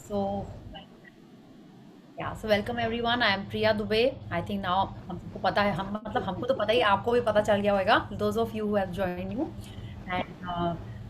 So, so welcome everyone. I am Priya Dubey. I think now हमको पता है हम मतलब हमको तो पता ही आपको भी पता चल गया होगा. Those of you who have joined you, and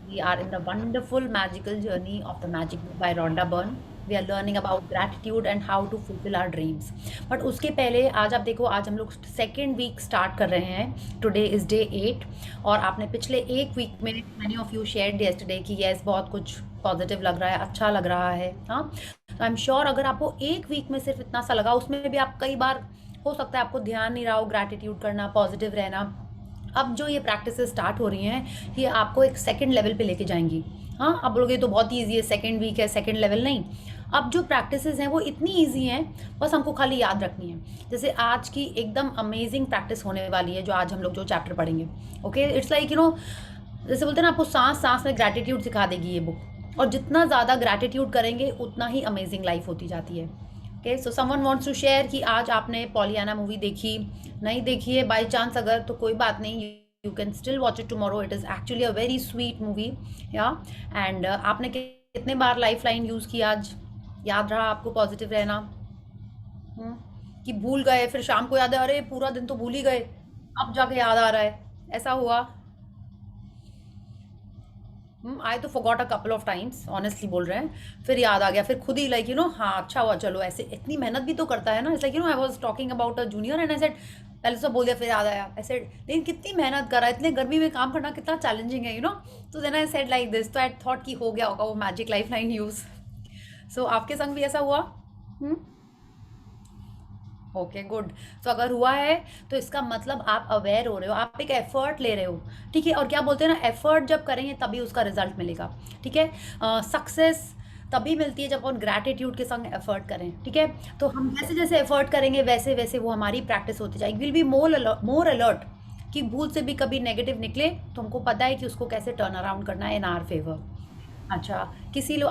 we are in the wonderful magical journey of the Magic Book by Rhonda Byrne. We are learning about gratitude and how to fulfill our dreams. But उसके पहले आज आप देखो आज हम लोग second week start कर रहे हैं. टुडे इज़ डे 8 और आपने पिछले एक वीक में many of you shared yesterday कि यस बहुत कुछ पॉजिटिव लग रहा है, अच्छा लग रहा है. हाँ, तो आई एम श्योर अगर आपको एक वीक में सिर्फ इतना सा लगा, उसमें भी आप कई बार हो सकता है आपको ध्यान नहीं रहा हो ग्रैटिट्यूड करना, पॉजिटिव रहना. अब जो ये प्रैक्टिस स्टार्ट हो रही हैं ये आपको एक सेकंड लेवल पे लेके जाएंगी. हाँ, आप बोलोगे तो बहुत ईजी है, सेकंड वीक है, सेकंड लेवल नहीं. अब जो प्रैक्टिसेस हैं वो इतनी ईजी हैं, बस हमको खाली याद रखनी है. जैसे आज की एकदम अमेजिंग प्रैक्टिस होने वाली है जो आज हम लोग जो चैप्टर पढ़ेंगे. ओके, इट्स लाइक जैसे बोलते हैं ना, आपको सांस सांस में ग्रैटिट्यूड सिखा देगी ये बुक. और जितना ज़्यादा ग्रैटिट्यूड करेंगे उतना ही अमेजिंग लाइफ होती जाती है. Okay, so someone wants to share कि आज आपने पॉलियाना मूवी देखी, नहीं देखी है बाय चांस अगर, तो कोई बात नहीं, you can still watch it tomorrow. It is actually a very sweet movie. या एंड आपने कितने बार लाइफ लाइन यूज़ की आज, याद रहा आपको पॉजिटिव रहना? कि भूल गए, फिर शाम को याद है अरे पूरा दिन तो भूल ही गए, अब जाके याद आ रहा है, ऐसा हुआ? आई तो forgot a couple of times, honestly बोल रहे हैं. फिर याद आ गया, फिर खुद ही लाइक हाँ अच्छा हुआ, चलो ऐसे इतनी मेहनत भी तो करता है ना. It's like I was talking about a junior and I said पहले तो बोल दिया फिर याद आया ऐसे. लेकिन कितनी मेहनत करा, इतने गर्मी में काम करना कितना चैलेंजिंग है तो then I said like this, तो आई थॉट कि हो गया होगा वो magic lifeline use. So आपके संग भी ऐसा हुआ? Okay, good. तो अगर हुआ है तो इसका मतलब आप अवेयर हो रहे हो, आप एक एफर्ट ले रहे हो. ठीक है, और क्या बोलते हैं ना, एफर्ट जब करेंगे तभी उसका रिजल्ट मिलेगा. ठीक है, सक्सेस तभी मिलती है जब हम ग्रैटिट्यूड के संग एफर्ट करें. ठीक है, तो हम जैसे जैसे एफर्ट करेंगे वैसे वैसे वो हमारी प्रैक्टिस होती जाएगी. विल बी मोर अलर्ट कि भूल से भी कभी नेगेटिव निकले तो हमको पता है कि उसको कैसे टर्न अराउंड करना है इन आवर फेवर. अच्छा,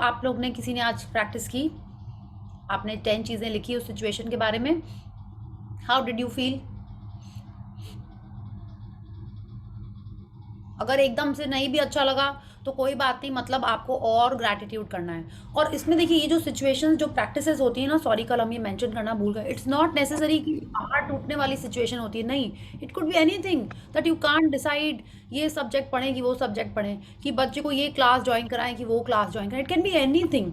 आप लोग ने किसी ने आज प्रैक्टिस की, आपने 10 चीज़ें लिखी उस सिचुएशन के बारे में. How did you feel? अगर एकदम से नहीं भी अच्छा लगा तो कोई बात नहीं, मतलब आपको और ग्रैटिट्यूड करना है. और इसमें देखिए ये जो सिचुएशंस जो प्रैक्टिसेस होती है ना, सॉरी कल हम ये मेंशन करना भूल गए, इट्स नॉट नेसेसरी कि पहाड़ टूटने वाली सिचुएशन होती है, नहीं. It could be anything that you can't decide ये सब्जेक्ट पढ़ें कि वो सब्जेक्ट पढ़ें, कि बच्चे को ये क्लास ज्वाइन कराएं कि वो क्लास ज्वाइन कराएं. It can be anything.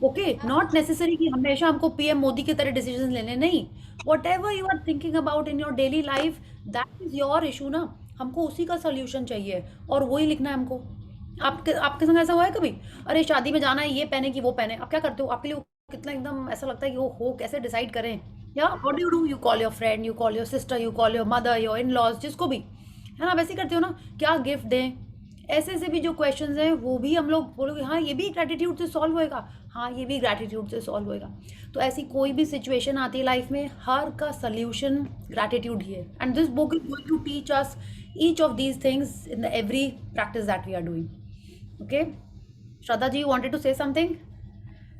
Okay, not necessary कि हमेशा हमको पीएम मोदी की तरह डिसीजन लेने, नहीं. Whatever you are thinking about in your daily life, that is your issue ना. हमको उसी का सोल्यूशन चाहिए और वही लिखना है हमको. आपके आपके संग ऐसा हुआ है कभी? अरे शादी में जाना है, ये पहने कि वो पहने, आप क्या करते हो? आपके लिए वो कितना एकदम ऐसा लगता है कि वो हो कैसे डिसाइड करें. या what do you do? You call your friend, you call your sister, you call your mother, your in laws, जिसको भी है ना, वैसे ही करते हो ना. क्या गिफ्ट दें, ऐसे ऐसे भी जो क्वेश्चंस हैं वो भी हम लोग बोलोगे हाँ ये भी ग्रैटिट्यूड से सॉल्व होएगा, हाँ ये भी ग्रैटिट्यूड से सॉल्व होएगा. तो ऐसी कोई भी सिचुएशन आती है लाइफ में, हर का सोल्यूशन ग्रैटिट्यूड ही है. And this book is going to teach us each of these things in every practice that we are doing. Okay, Shraddha ji, you wanted to say something?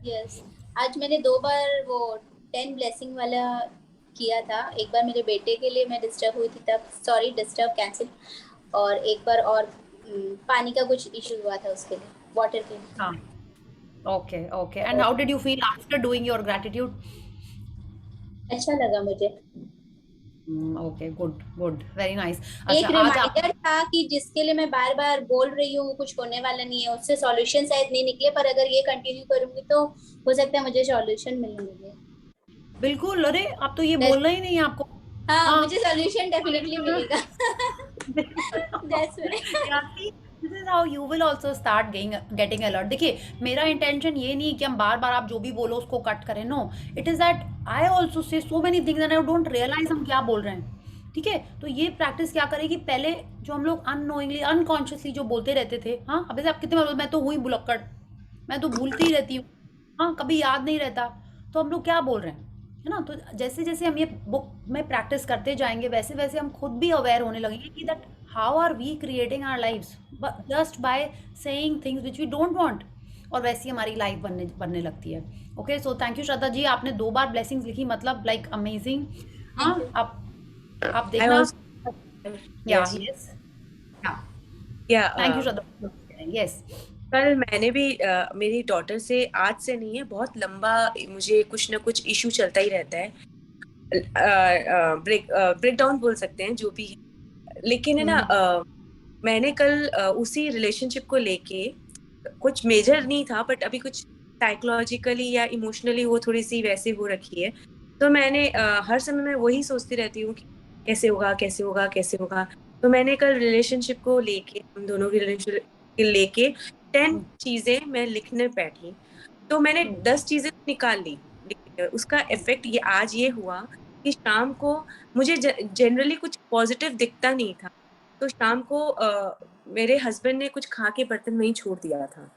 Yes, आज मैंने 2 बार वो 10 blessing वाला किया था. एक बार मेरे बेटे के लिए मैं डिस्टर्ब हुई थी तब, सॉरी डिस्टर्ब कैंसिल. और एक बार और पानी का कुछ इशू हुआ था उसके लिए, वाटर के लिए. हाँ. Okay, okay, and how did you feel after doing your gratitude? अच्छा लगा मुझे. Okay, good, good, very nice. एक अच्छा, आज आप रिमाइंडर था कि जिसके लिए मैं बार बार बोल रही हूँ कुछ होने वाला नहीं है, उससे सॉल्यूशन शायद नहीं निकले, पर अगर ये कंटिन्यू करूंगी तो हो सकता है मुझे सॉल्यूशन मिलने लगे. बिल्कुल, अरे आप तो ये बोलना ही नहीं है आपको. हाँ, हाँ. मुझे सॉल्यूशन डेफिनेटली मिलेगा. That's Yeah, see, this is how you will also start getting alert. देखिए, मेरा इंटेंशन ये नहीं कि हम बार बार आप जो भी बोलो उसको कट करें. No, it is that I also say so many things and I don't realise हम क्या बोल रहे हैं. ठीक है, तो ये प्रैक्टिस क्या करेगी, पहले जो हम लोग अननोइंगली अनकॉन्शियसली जो बोलते रहते थे. हाँ, अब जैसे आप कितने बार, मैं तो हुई बुलक्कड़, मैं तो भूलती ही रहती हूँ, हाँ कभी याद नहीं रहता. तो हम लोग क्या बोल रहे हैं, है ना. तो जैसे जैसे हम ये बुक में प्रैक्टिस करते जाएंगे वैसे वैसे हम खुद भी अवेयर होने लगेंगे कि that how are we creating our lives just by saying things which we don't want, और वैसी हमारी लाइफ बनने बनने लगती है. Okay, so thank you Shraddha ji, आपने 2 बार ब्लेसिंग्स लिखी, मतलब लाइक अमेजिंग. हाँ, थैंक यू. आप I देखना. also, या yes, यस. हाँ, yeah, thank you Shraddha. Yes. कल मैंने भी मेरी डॉटर से, आज से नहीं है, बहुत लंबा मुझे कुछ ना कुछ इशू चलता ही रहता है। ब्रेक डाउन बोल सकते हैं, जो भी है। लेकिन है ना, मैंने कल उसी रिलेशनशिप को लेके, कुछ मेजर नहीं था बट अभी कुछ साइकोलॉजिकली या इमोशनली वो थोड़ी सी वैसे हो रखी है। तो मैंने हर समय मैं वही सोचती रहती हूँ कि कैसे होगा, कैसे होगा, कैसे होगा। तो मैंने कल रिलेशनशिप को लेके, हम दोनों की रिलेशनशिप लेके 10 चीजें मैं लिखने बैठी। तो मैंने 10 चीजें निकाल ली। उसका इफेक्ट ये आज ये हुआ कि शाम को मुझे जनरली कुछ पॉजिटिव दिखता नहीं था। तो शाम को मेरे हस्बैंड ने कुछ खा के बर्तन वहीं छोड़ दिया था।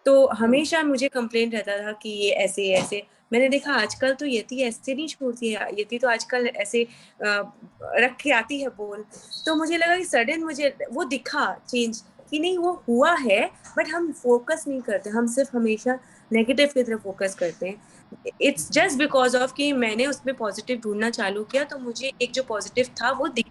तो हमेशा मुझे कंप्लेंट रहता था कि ये ऐसे ऐसे। मैंने देखा आजकल तो यति ऐसे नहीं छोड़ती है, यति तो आजकल ऐसे रख के आती है बोल। तो मुझे लगा कि सडन मुझे वो दिखा चेंज, कि नहीं वो हुआ है, बट हम फोकस नहीं करते, हम सिर्फ हमेशा नेगेटिव की तरफ फोकस करते हैं। इट्स जस्ट बिकॉज ऑफ कि मैंने उसमें पॉजिटिव ढूंढना चालू किया, तो मुझे एक जो पॉजिटिव था वो दिख,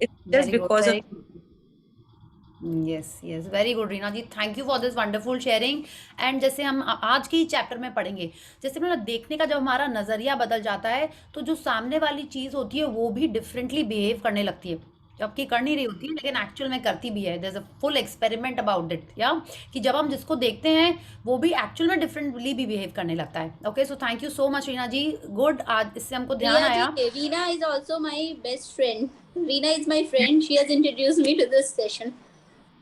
it's just very good, because very off. Good. Yes yes, very good Reena ji, thank you for this wonderful sharing. And जैसे हम आज की चैप्टर में पढ़ेंगे, जैसे मतलब देखने का जब हमारा नज़रिया बदल जाता है, तो जो सामने वाली चीज़ होती है वो भी डिफरेंटली बिहेव करने लगती है। जबकि कर नहीं रही होती है, लेकिन एक्चुअल में करती भी है। There is a full experiment about it, या कि जब हम जिसको देखते हैं वो भी एक्चुअल में डिफरेंटली भी बिहेव करने लगता है। Okay, so thank you so much Reena ji, good, आज इससे हमको ध्यान Priya ji, आया। Reena is also my best friend. Reena is my friend. She has introduced me to this session.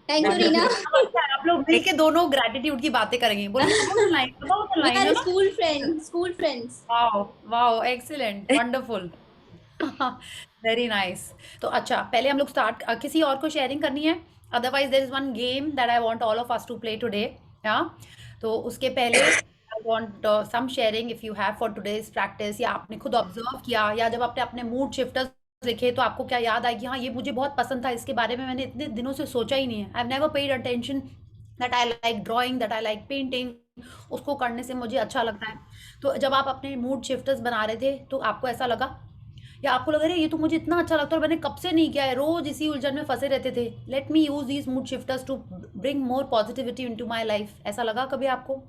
Thank you, Reena. Wonderful, अच्छा है, आप लोग मिल के दोनों ग्रेटिट्यूड की बातें करेंगे, बोलेंगे about the We line, are है ना? school friends. School friends. Wow wow, excellent, wonderful. Very nice. तो अच्छा, पहले हम लोग स्टार्ट, किसी और को शेयरिंग करनी है? Otherwise there is one game that I want all of us to play today. या तो उसके पहले I want some sharing if you have for today's practice, या आपने खुद ऑब्जर्व किया, या जब आपने अपने मूड शिफ्टर्स लिखे तो आपको क्या याद आएगी, हाँ ये मुझे बहुत पसंद था, इसके बारे में मैंने इतने दिनों से सोचा ही नहीं है। I have never paid attention that I like drawing, that I like painting, उसको करने से मुझे अच्छा लगता है। तो जब आप अपने मूड शिफ्टर्स बना रहे थे तो आपको ऐसा लगा, या आपको लग रहा है ये तो मुझे इतना अच्छा लगता है और मैंने कब से नहीं किया है, रोज इसी उलझन में फंसे रहते थे, let me use these mood shifters to bring more positivity into my life, ऐसा लगा कभी आपको?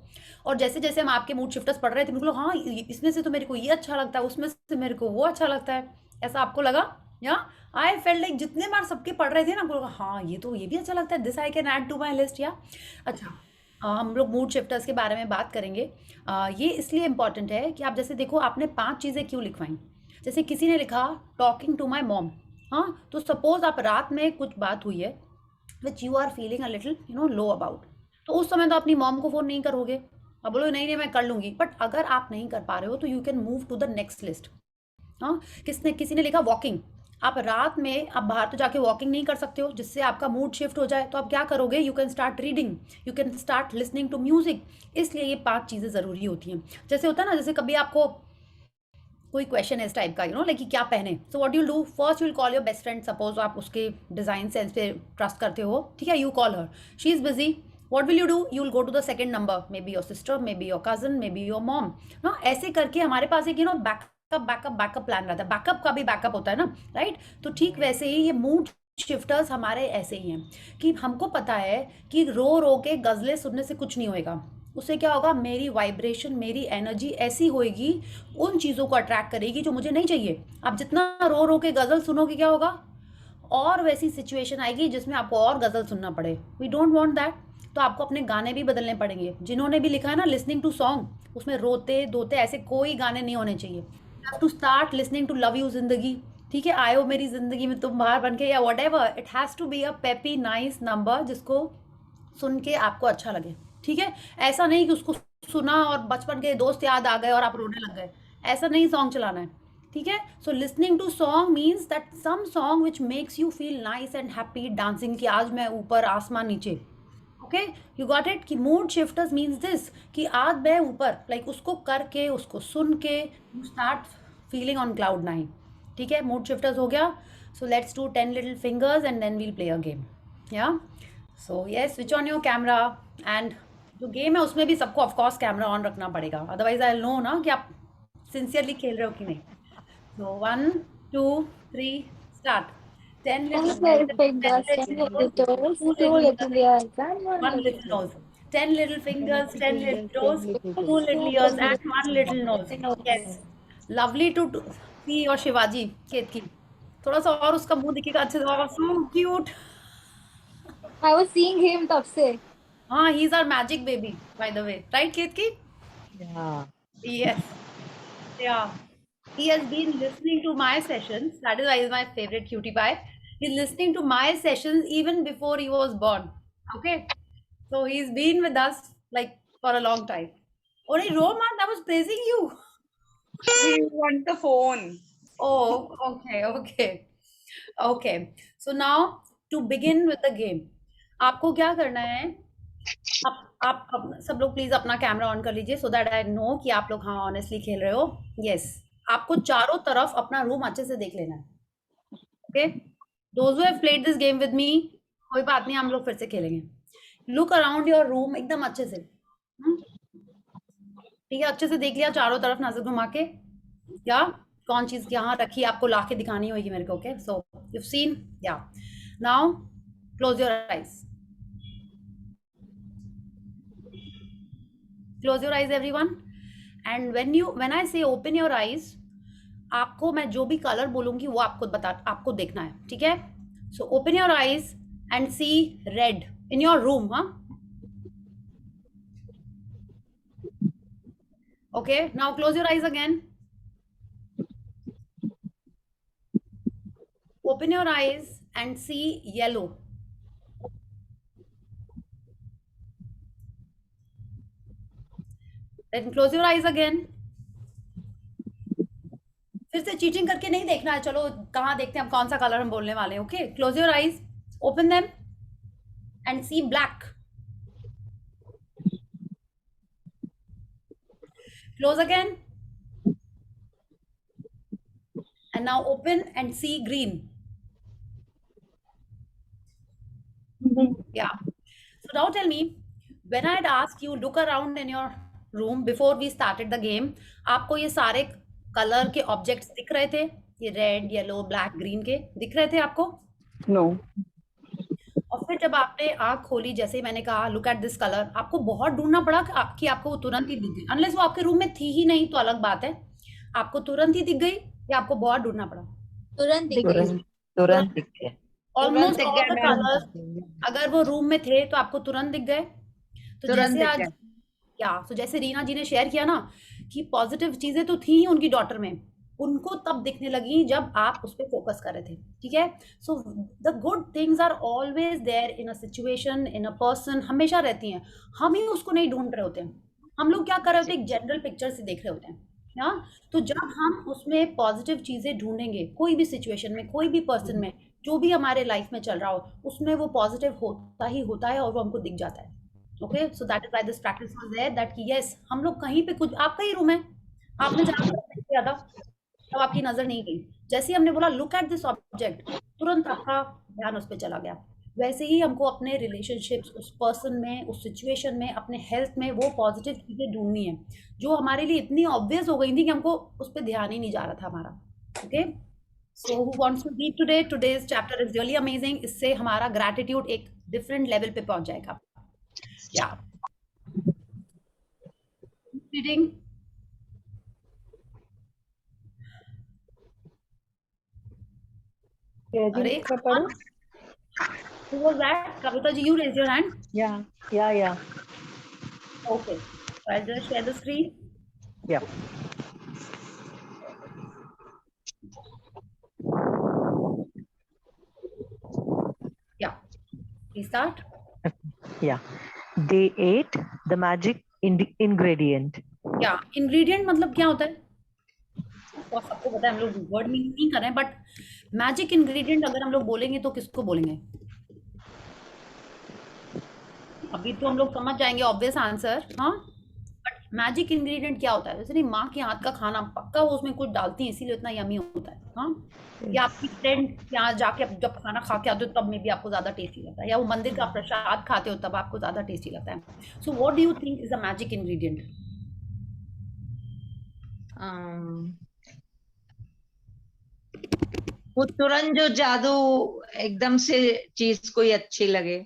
और जैसे जैसे हम आपके मूड शिफ्टर्स पढ़ रहे थे, बिल्कुल हाँ इसमें से तो मेरे को ये अच्छा लगता है, उसमें से मेरे को वो अच्छा लगता है, ऐसा आपको लगा? या आई फेल्ट लाइक जितने बार सबके पढ़ रहे थे ना, बोला हाँ ये तो ये भी अच्छा लगता है, this I can add to my list. या अच्छा, हम लोग मूड शिफ्टर्स के बारे में बात करेंगे। ये इसलिए इम्पॉर्टेंट है कि आप जैसे देखो, आपने 5 चीज़ें क्यों लिखवाई। जैसे किसी ने लिखा टॉकिंग टू माई मॉम, हाँ तो सपोज आप रात में कुछ बात हुई है which you are feeling a little low about, तो उस समय तो अपनी मॉम को फ़ोन नहीं करोगे, अब बोलो नहीं नहीं मैं कर लूँगी, बट अगर आप नहीं कर पा रहे हो तो you can move to the next list. हाँ, किसी ने लिखा वॉकिंग, आप रात में आप बाहर तो जाके वॉकिंग नहीं कर सकते हो जिससे आपका मूड शिफ्ट हो जाए, तो आप क्या करोगे, you can start reading, you can start listening to music. इसलिए ये 5 चीज़ें ज़रूरी होती हैं। जैसे होता है ना, जैसे कभी आपको कोई क्वेश्चन है इस टाइप का, लाइक कि क्या पहने, सो what you do, first you call your best friend, suppose आप उसके डिज़ाइन सेंस पे ट्रस्ट करते हो, ठीक है, you call her, she is busy, what will you do, you will go to the second number, maybe your sister, maybe your cousin, maybe your mom ना, ऐसे करके हमारे पास एक बैकअप बैकअप बैकअप प्लान रहता है, backup का भी backup होता है ना, राइट? तो ठीक वैसे ही ये मूड शिफ्टर्स हमारे ऐसे ही हैं कि हमको पता है कि रो रो के गज़लें सुनने से कुछ नहीं होएगा, उससे क्या होगा, मेरी वाइब्रेशन, मेरी एनर्जी ऐसी होएगी, उन चीज़ों को अट्रैक्ट करेगी जो मुझे नहीं चाहिए। आप जितना रो रो के गज़ल सुनोगे क्या होगा, और वैसी सिचुएशन आएगी जिसमें आपको और गज़ल सुनना पड़े, वी डोंट वांट दैट। तो आपको अपने गाने भी बदलने पड़ेंगे, जिन्होंने भी लिखा है ना लिसनिंग टू सॉन्ग, उसमें रोते धोते ऐसे कोई गाने नहीं होने चाहिए। You have to start listening to love you Zindagi, ठीक है, आयो मेरी जिंदगी में तुम बाहर बन के, या whatever, it has to be a peppy nice number जिसको सुन के आपको अच्छा लगे, ठीक है? ऐसा नहीं कि उसको सुना और बचपन के दोस्त याद आ गए और आप रोने लग गए, ऐसा नहीं सॉन्ग चलाना है, ठीक है? So listening to song means that some song which makes you feel nice and happy, dancing की आज मैं ऊपर आसमान नीचे, ओके, यू गॉट इट? कि मूड शिफ्टर्स मीन्स दिस, कि आज मैं ऊपर, लाइक उसको करके उसको सुन के you start feeling on cloud 9, ठीक है? मूड शिफ्टर्स हो गया। So let's do 10 little fingers and then we'll play a game, yeah so yes, switch on your camera, and जो गेम है उसमें भी सबको ऑफकोर्स कैमरा ऑन रखना पड़ेगा, अदरवाइज आई नो ना कि आप सिंसियरली खेल रहे हो कि नहीं। सो 1 2 3 start. 10 10 little little fingers, fingers, 10 10 little little toes, toes, 2 2 little little ears, and 1 1 little little nose. nose. 10 little 10 fingers, little 10 little fingers, 10 toes, little 2 toes, little 2 ears, little and 1 little nose. Yes. nose. Lovely to see your Shivaji Ketki. थोड़ा सा और उसका मुंह दिखेगा अच्छे से. So cute. I was seeing him तब से. हाँ, he's our magic baby, by the way. Right, Ketki? Yeah. Yes. Yeah. He has been listening to my sessions. That is why he's my favorite cutie pie. He's listening to my sessions even before he was born. Okay. So he's been with us like for a long time. Only Roman, I was praising you. We want the phone. Oh, okay, okay. Okay. So now to begin with the game. आपको क्या करना है? आप सब लोग please अपना camera on कर लीजिए सो दैट आई नो कि आप लोग हाँ ऑनेस्टली खेल रहे हो. यस. आपको चारों तरफ अपना रूम अच्छे से देख लेना है. Okay. Those who have played this game with me, कोई बात नहीं, हम लोग फिर से खेलेंगे. लुक अराउंड योर रूम एकदम अच्छे से. ठीक है, अच्छे से देख लिया चारों तरफ नजर घुमा के. या कौन चीज यहाँ रखी आपको ला के दिखानी होगी मेरे को. Okay. So you seen. Yeah now close your eyes. Close your eyes everyone, and when I say open your eyes, आपको मैं जो भी कलर बोलूंगी वो आपको देखना है. ठीक है. So open your eyes and see red in your room. हाँ. Okay. Now close your eyes again. Open your eyes and see yellow. Then close your eyes again. फिर से चीटिंग करके नहीं देखना है. चलो कहाँ देखते हैं हम कौन सा कलर हम बोलने वाले हैं. Okay. Close your eyes, open them and see black. Close again and now open and see green. Yeah. So now tell me, when I had asked you look around in your room before we started the game, आपको ये सारे colour के objects दिख रहे थे? ये red, yellow, black, green के दिख रहे थे आपको? No. और फिर जब आपने आंख खोली, जैसे ही मैंने कहा लुक एट दिस कलर, आपको बहुत ढूंढना पड़ा कि आपको वो तुरंत ही दिख गई? अनलेस वो आपके रूम में थी ही नहीं तो अलग बात है. आपको तुरंत ही दिख गई या आपको बहुत ढूंढना पड़ा? तुरंत दिख गई. तुरंत दिख गया. ऑलमोस्ट ऑल द कलर्स अगर वो रूम में थे तो आपको तुरंत दिख गए. तो जैसे आज तो जैसे रीना जी ने शेयर किया ना कि पॉजिटिव चीजें तो थी उनकी डॉटर में, उनको तब दिखने लगी जब आप उस पर फोकस कर रहे थे. ठीक है. So the good things are always there in a situation, in a person, हमेशा रहती हैं. हम ही उसको नहीं ढूंढ रहे होते हैं. हम लोग क्या कर रहे होते हैं, एक जनरल पिक्चर से देख रहे होते हैं. हाँ. तो जब हम उसमें पॉजिटिव चीजें ढूंढेंगे, कोई भी सिचुएशन में, कोई भी पर्सन में, जो भी हमारे लाइफ में चल रहा हो, उसमें वो पॉजिटिव होता ही होता है और वो हमको दिख जाता है. Okay. So that is why this practice was there that कि यस हम लोग कहीं पे कुछ, आपका ही रूम है, आपने जहाँ किया था तब आपकी नजर नहीं गई. जैसे ही हमने बोला लुक एट दिस ऑब्जेक्ट, तुरंत आपका ध्यान उस पर चला गया. वैसे ही हमको अपने रिलेशनशिप्स, उस पर्सन में, उस सिचुएशन में, अपने हेल्थ में वो पॉजिटिव चीजें ढूंढनी है जो हमारे लिए इतनी ऑब्वियस हो गई थी कि हमको उस पर ध्यान ही नहीं जा रहा था हमारा. Okay. So who wants to read today? Today's chapter is really amazing. इससे हमारा ग्रैटिट्यूड एक डिफरेंट लेवल पे पहुंच जाएगा. या रीडिंग. अरे who was that? Kavita ji, you raise your hand. Yeah. Okay. So I'll just share the screen. Yeah. Yeah. Please start. Yeah. Day 8, the magic ingredient. Yeah. Ingredient मतलब क्या होता है? और सबको पता है, हम लोग वर्ड मीनिंग नहीं कर रहे हैं, बट मैजिक इंग्रेडिएंट अगर हम लोग बोलेंगे तो किसको बोलेंगे? अभी तो हम लोग समझ जाएंगे ऑब्वियस आंसर. हाँ. बट मैजिक इंग्रेडिएंट क्या होता है? वैसे नहीं, माँ के हाथ का खाना पक्का वो उसमें कुछ डालती है इसीलिए इतना यमी होता है. हाँ. या आपकी फ्रेंड यहाँ जाके जब खाना खा के आते हो तब में भी आपको ज्यादा टेस्टी लगता है, या वो मंदिर का प्रसाद खाते हो तब आपको ज्यादा टेस्टी लगता है. So what do you think is a magic ingredient? वो तुरंत जो जादू एकदम से चीज कोई अच्छी लगे।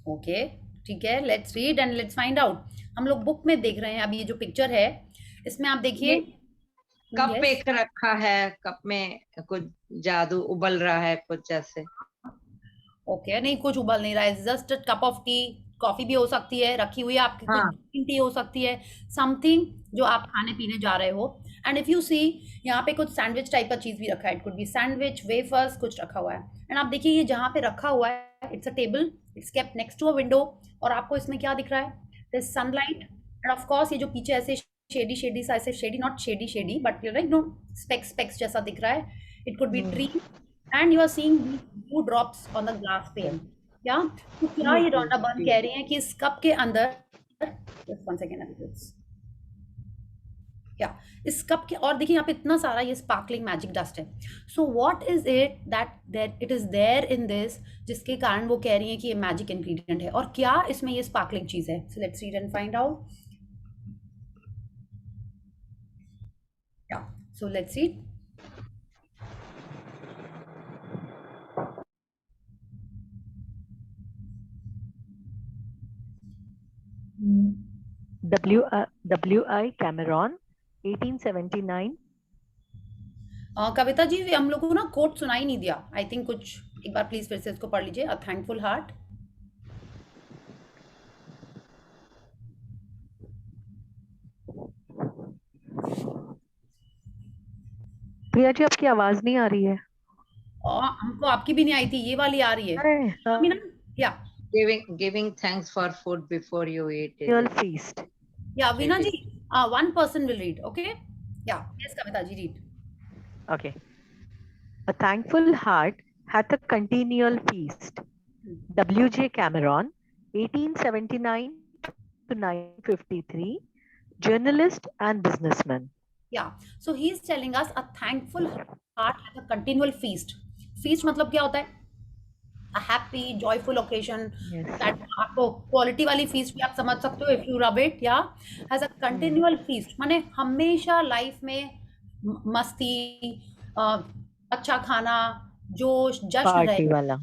ओके, ठीक है, let's read and let's find out. हम लोग बुक में देख रहे हैं, अभी ये जो पिक्चर है इसमें आप देखिए। ये कप Yes. एक रखा है, कप में कुछ जादू उबल रहा है कुछ जैसे। ओके, नहीं कुछ उबल नहीं रहा है, just cup of T, coffee भी हो सकती है रखी हुई है आपकी, कुछ हाँ। ग्रीन टी हो सकती है, समथिंग जो आप खाने पीने जा रहे हो। एंड इफ यू सी यहाँ पे कुछ सैंडविच टाइप का चीज भी रखा है, it could B sandwich, wafers, कुछ रखा हुआ है। एंड आप देखिए ये जहाँ पे रखा हुआ है, it's a table, it's kept next to a window. और आपको इसमें क्या दिख रहा है? There is sunlight and of course ये जो पीछे ऐसे शेडी शेडी सा, ऐसे shady, not shady shady but you know specs specs जैसा दिख रहा है, it could be tree. And you are seeing blue drops on the glass pane. क्या तो क्या ये रॉन्डा बर्न कह रही हैं कि इस कप के अंदर, जस्ट वन सेकंड, या इस कप के, और देखिए यहाँ पे इतना सारा ये स्पार्कलिंग मैजिक डस्ट है। So what is it that it is there in this, जिसके कारण वो कह रही हैं कि ये मैजिक इंग्रेडिएंट है, और क्या इसमें ये स्पार्कलिंग चीज है? So let's read and find out. Yeah so let's read. W.I. Cameron, 1879. Kavita ji हम लोग को ना कोट सुनाई नहीं दिया, आई थिंक कुछ एक बार प्लीज फिर से इसको पढ़ लीजिए। अ थैंकफुल हार्ट। प्रिया जी आपकी आवाज नहीं आ रही है। और हमको आपकी भी नहीं आई थी, ये वाली आ रही है। अरे हाँ। मीना, या Giving thanks for food before you eat it. Real feast. या वीना जी, one person will read, okay? Yeah, yes Kavita ji, read. Okay. A thankful heart hath a continual feast. W.J. Cameron, 1879 to 1953, journalist and businessman. Yeah, so he is telling us a thankful heart has a continual feast. Feast मतलब क्या होता है? A happy, joyful occasion. Yes. That आपको quality वाली feast भी आप समझ सकते हो, if you rub it, या has a continual feast, माने हमेशा लाइफ में मस्ती, अच्छा खाना, जोश, जश्न पार्टी रहेगा, वाला।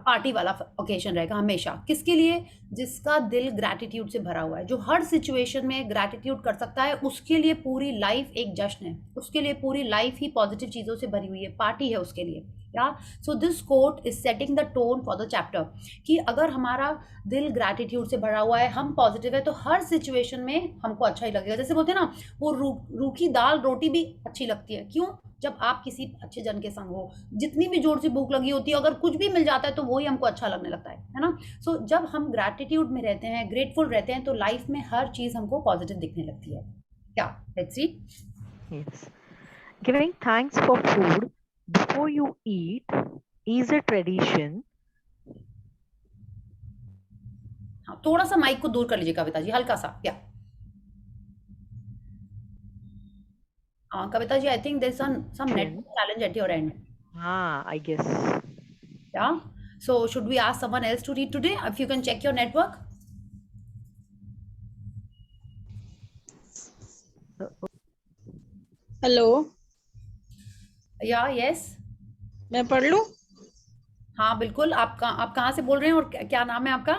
पार्टी वाला ओकेजन रहेगा हमेशा। किसके लिए? जिसका दिल ग्रैटिट्यूड से भरा हुआ है, जो हर सिचुएशन में ग्रैटिट्यूड कर सकता है, उसके लिए पूरी लाइफ एक जश्न है, उसके लिए पूरी लाइफ ही पॉजिटिव चीज़ों से भरी हुई है, पार्टी है उसके लिए। या so this quote is setting the tone for the chapter कि अगर हमारा दिल ग्रैटिट्यूड से भरा हुआ है, हम पॉजिटिव है, तो हर सिचुएशन में हमको अच्छा ही लगेगा। जैसे बोलते हैं ना, वो रूखी दाल रोटी भी अच्छी लगती है। क्यों? जब आप किसी अच्छे जन के संग हो, जितनी भी जोर से भूख लगी होती है, अगर कुछ भी मिल जाता है तो वही हमको अच्छा लगने लगता है ना। सो जब हम ग्रैटिट्यूड में रहते हैं, ग्रेटफुल रहते हैं, तो लाइफ में हर चीज हमको पॉजिटिव दिखने लगती है। क्या? Let's see. Yes. Giving thanks for food before you eat is a tradition. हाँ, थोड़ा सा माइक को दूर कर लीजिए कविता जी, हल्का सा। क्या? Kavita ji, I think there is some network challenge at your end. Ah, I guess. Yeah. So should we ask someone else to read today? If you can check your network. Hello, Yeah, yes. मैं पढ़ लूं? हाँ बिल्कुल। आप कहाँ से बोल रहे हैं और क्या नाम है आपका?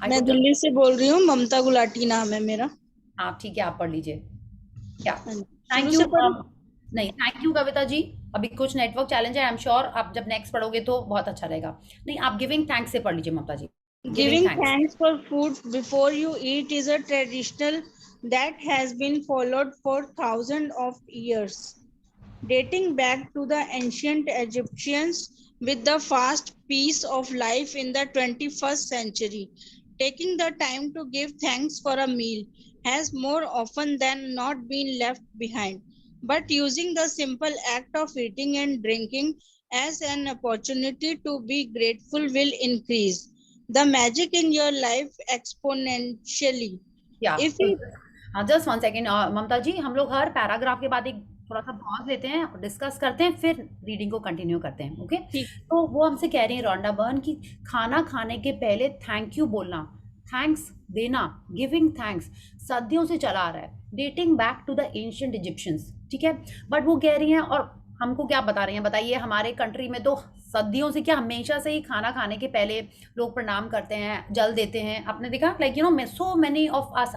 मैं दिल्ली से बोल रही हूँ, ममता गुलाटी नाम है मेरा। हाँ ठीक है, आप पढ़ लीजिए। क्या? थैंक शुरू यू। से पढ़ूं? नहीं, थैंक यू कविता जी। अभी कुछ नेटवर्क चैलेंज है, आई एम श्योर आप जब नेक्स्ट पढ़ोगे तो बहुत अच्छा रहेगा। नहीं, आप गिविंग थैंक्स से पढ़ लीजिए ममता जी। Giving thanks for food before you eat is a tradition that has been followed for thousands of years, dating back to the ancient Egyptians with the fast pace of life in the 21st century. Taking the time to give thanks for a meal has more often than not been left behind, but using the simple act of eating and drinking as an opportunity to be grateful will increase the magic in your life exponentially. If you just one second Mamta ji, हम लोग हर paragraph के बाद एक थोड़ा सा pause लेते हैं और डिस्कस करते हैं, फिर रीडिंग को कंटिन्यू करते हैं। ओके? तो वो हमसे कह रही हैं रॉन्डा बर्न की खाना खाने के पहले थैंक यू बोलना, थैंक्स देना, गिविंग थैंक्स सदियों से चला आ रहा है, dating back to the ancient Egyptians. ठीक है, बट वो कह रही हैं, और हमको क्या बता रही हैं बताइए। हमारे कंट्री में तो सदियों से क्या हमेशा से ही खाना खाने के पहले लोग प्रणाम करते हैं, जल देते हैं। आपने देखा like you know so many of us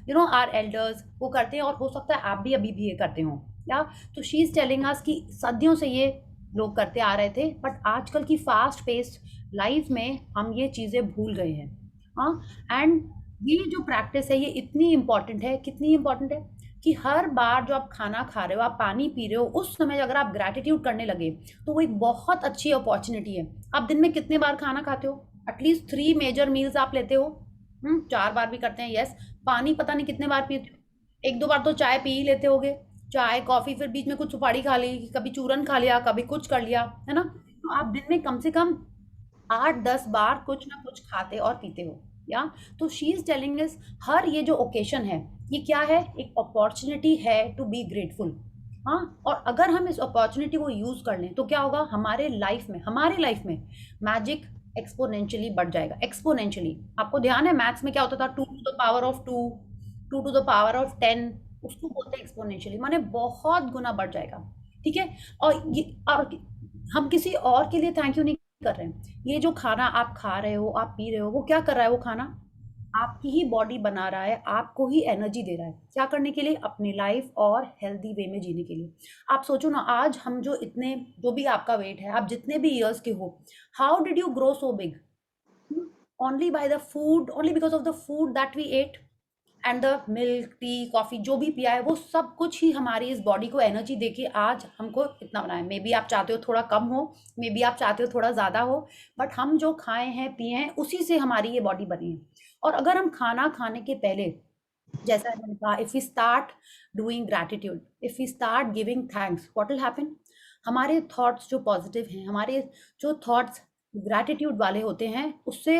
you know are elders वो करते हैं, और हो सकता है आप भी अभी भी ये करते हो या। तो शी इज टेलिंग अस कि सदियों से ये लोग करते आ रहे थे, बट आजकल की फास्ट पेस्ड लाइफ में हम ये चीज़ें भूल गए हैं। हाँ, एंड ये जो प्रैक्टिस है ये इतनी इम्पॉर्टेंट है, कितनी इम्पॉर्टेंट है कि हर बार जो आप खाना खा रहे हो, आप पानी पी रहे हो, उस समय अगर आप ग्रैटिट्यूड करने लगे तो वो एक बहुत अच्छी अपॉर्चुनिटी है। आप दिन में कितने बार खाना खाते हो? एटलीस्ट 3 मेजर मील्स आप लेते हो। 4 बार भी करते हैं, यस। पानी पता नहीं कितने बार पीते हो, 1-2 बार तो चाय पी ही लेते होगे, चाय कॉफी, फिर बीच में कुछ सुपारी खा ली, कभी चूरन खा लिया, कभी कुछ कर लिया, है ना। तो आप दिन में कम से कम 8-10 बार कुछ ना कुछ खाते और पीते हो या। तो शी इज टेलिंग इज हर ये जो ओकेशन है ये क्या है, एक अपॉर्चुनिटी है टू बी ग्रेटफुल। हाँ, और अगर हम इस अपॉर्चुनिटी को यूज कर लें तो क्या होगा हमारे लाइफ में मैजिक एक्सपोनेंशियली बढ़ जाएगा। एक्सपोनेंशियली, आपको ध्यान है मैथ्स में क्या होता था, 2 to the power of 2, 2 to the power of 10, उसको बोलते हैं एक्सपोनेंशियली, माने बहुत गुना बढ़ जाएगा। ठीक है, और हम किसी और के लिए थैंक यू नहीं कर रहे हैं। ये जो खाना आप खा रहे हो, आप पी रहे हो, वो क्या कर रहा है? वो खाना आपकी ही बॉडी बना रहा है, आपको ही एनर्जी दे रहा है। क्या करने के लिए? अपनी लाइफ और हेल्दी वे में जीने के लिए। आप सोचो ना, आज हम जो इतने, जो भी आपका वेट है, आप जितने भी ईयर्स के हो, how did you grow so big? Only by the food, only because of the food that we ate and the milk, tea, coffee जो भी पिया है, वो सब कुछ ही हमारी इस बॉडी को एनर्जी देके आज हमको इतना बनाया। मे बी आप चाहते हो थोड़ा कम हो, मे बी आप चाहते हो थोड़ा ज़्यादा हो, बट हम जो खाए हैं पिए हैं उसी से हमारी ये बॉडी बनी है। और अगर हम खाना खाने के पहले, जैसा मैंने कहा, if we start doing gratitude, if we start giving thanks, what will happen? हमारे थॉट्स जो पॉजिटिव हैं, हमारे जो थॉट्स ग्रैटिट्यूड वाले होते हैं, उससे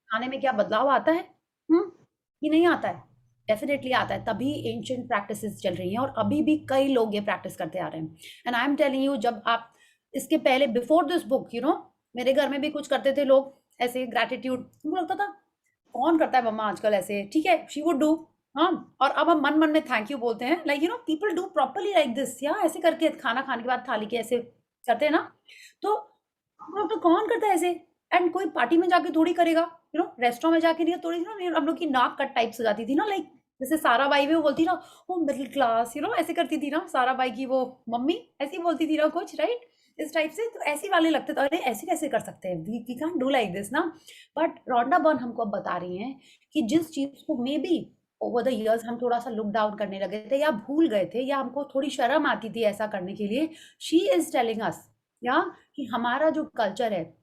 खाने में क्या बदलाव आता है? कि नहीं आता है? डेफिनेटली आता है। तभी एंशियंट प्रैक्टिसेस चल रही हैं और अभी भी कई लोग ये प्रैक्टिस करते आ रहे हैं। And I am telling you, जब आप इसके पहले, before this book, you know, मेरे घर में भी कुछ करते थे लोग ऐसे ग्रैटिट्यूड। मुझे लगता था कौन करता है मम्मा आजकल ऐसे, ठीक है, शी वुड डू। हाँ, और अब हम मन मन में थैंक यू बोलते हैं, like you know people do properly like this, या ऐसे करके खाना खाने के बाद थाली के ऐसे करते हैं ना। तो हम लोग तो कौन करता है ऐसे? एंड कोई पार्टी में जाके थोड़ी करेगा, यू नो, रेस्टोरेंट में जाके नहीं, थोड़ी ना हम लोग की नाक कट टाइप से जाती थी ना, लाइक जैसे सारा बाई भी वो बोलती ना, वो मिडिल क्लास, यू नो, ऐसे करती थी ना सारा बाई की वो मम्मी, ऐसी बोलती थी ना कुछ, राइट, इस टाइप से। तो ऐसी वाले लगते थे, अरे ऐसे कैसे कर सकते हैं, we can't do like this ना। बट रॉन्डा बर्न हमको अब बता रही हैं कि जिस चीज को maybe over the years हम थोड़ा सा लुक डाउन करने लगे थे, या भूल गए थे, या हमको थोड़ी शर्म आती थी ऐसा करने के लिए, शी इज टेलिंग अस या कि हमारा जो कल्चर है,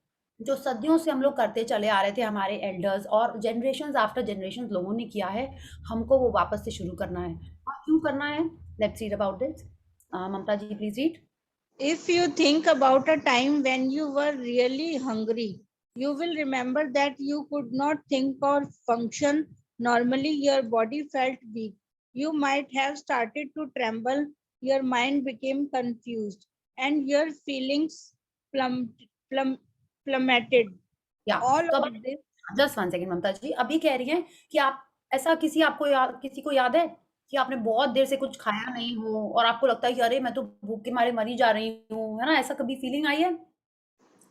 जो सदियों से हम लोग करते चले आ रहे थे, हमारे एल्डर्स और जनरेशंस आफ्टर जनरेशंस लोगों ने किया है, हमको वो वापस से शुरू करना है। और क्यों करना है? Let's read about this. Mamta ji please read. If you think about a time when you were really hungry, you will remember that you could not think or function normally. Your body felt weak. You might have started to tremble. Your mind became confused, and your feelings plummeted. या All तो of अब this. Just 1 second ममता जी, अभी कह रही हैं कि आप ऐसा किसी को याद है कि आपने बहुत देर से कुछ खाया नहीं हो और आपको लगता है कि अरे मैं तो भूख के मारे मरी जा रही हूँ, है ना? ऐसा कभी फीलिंग आई है?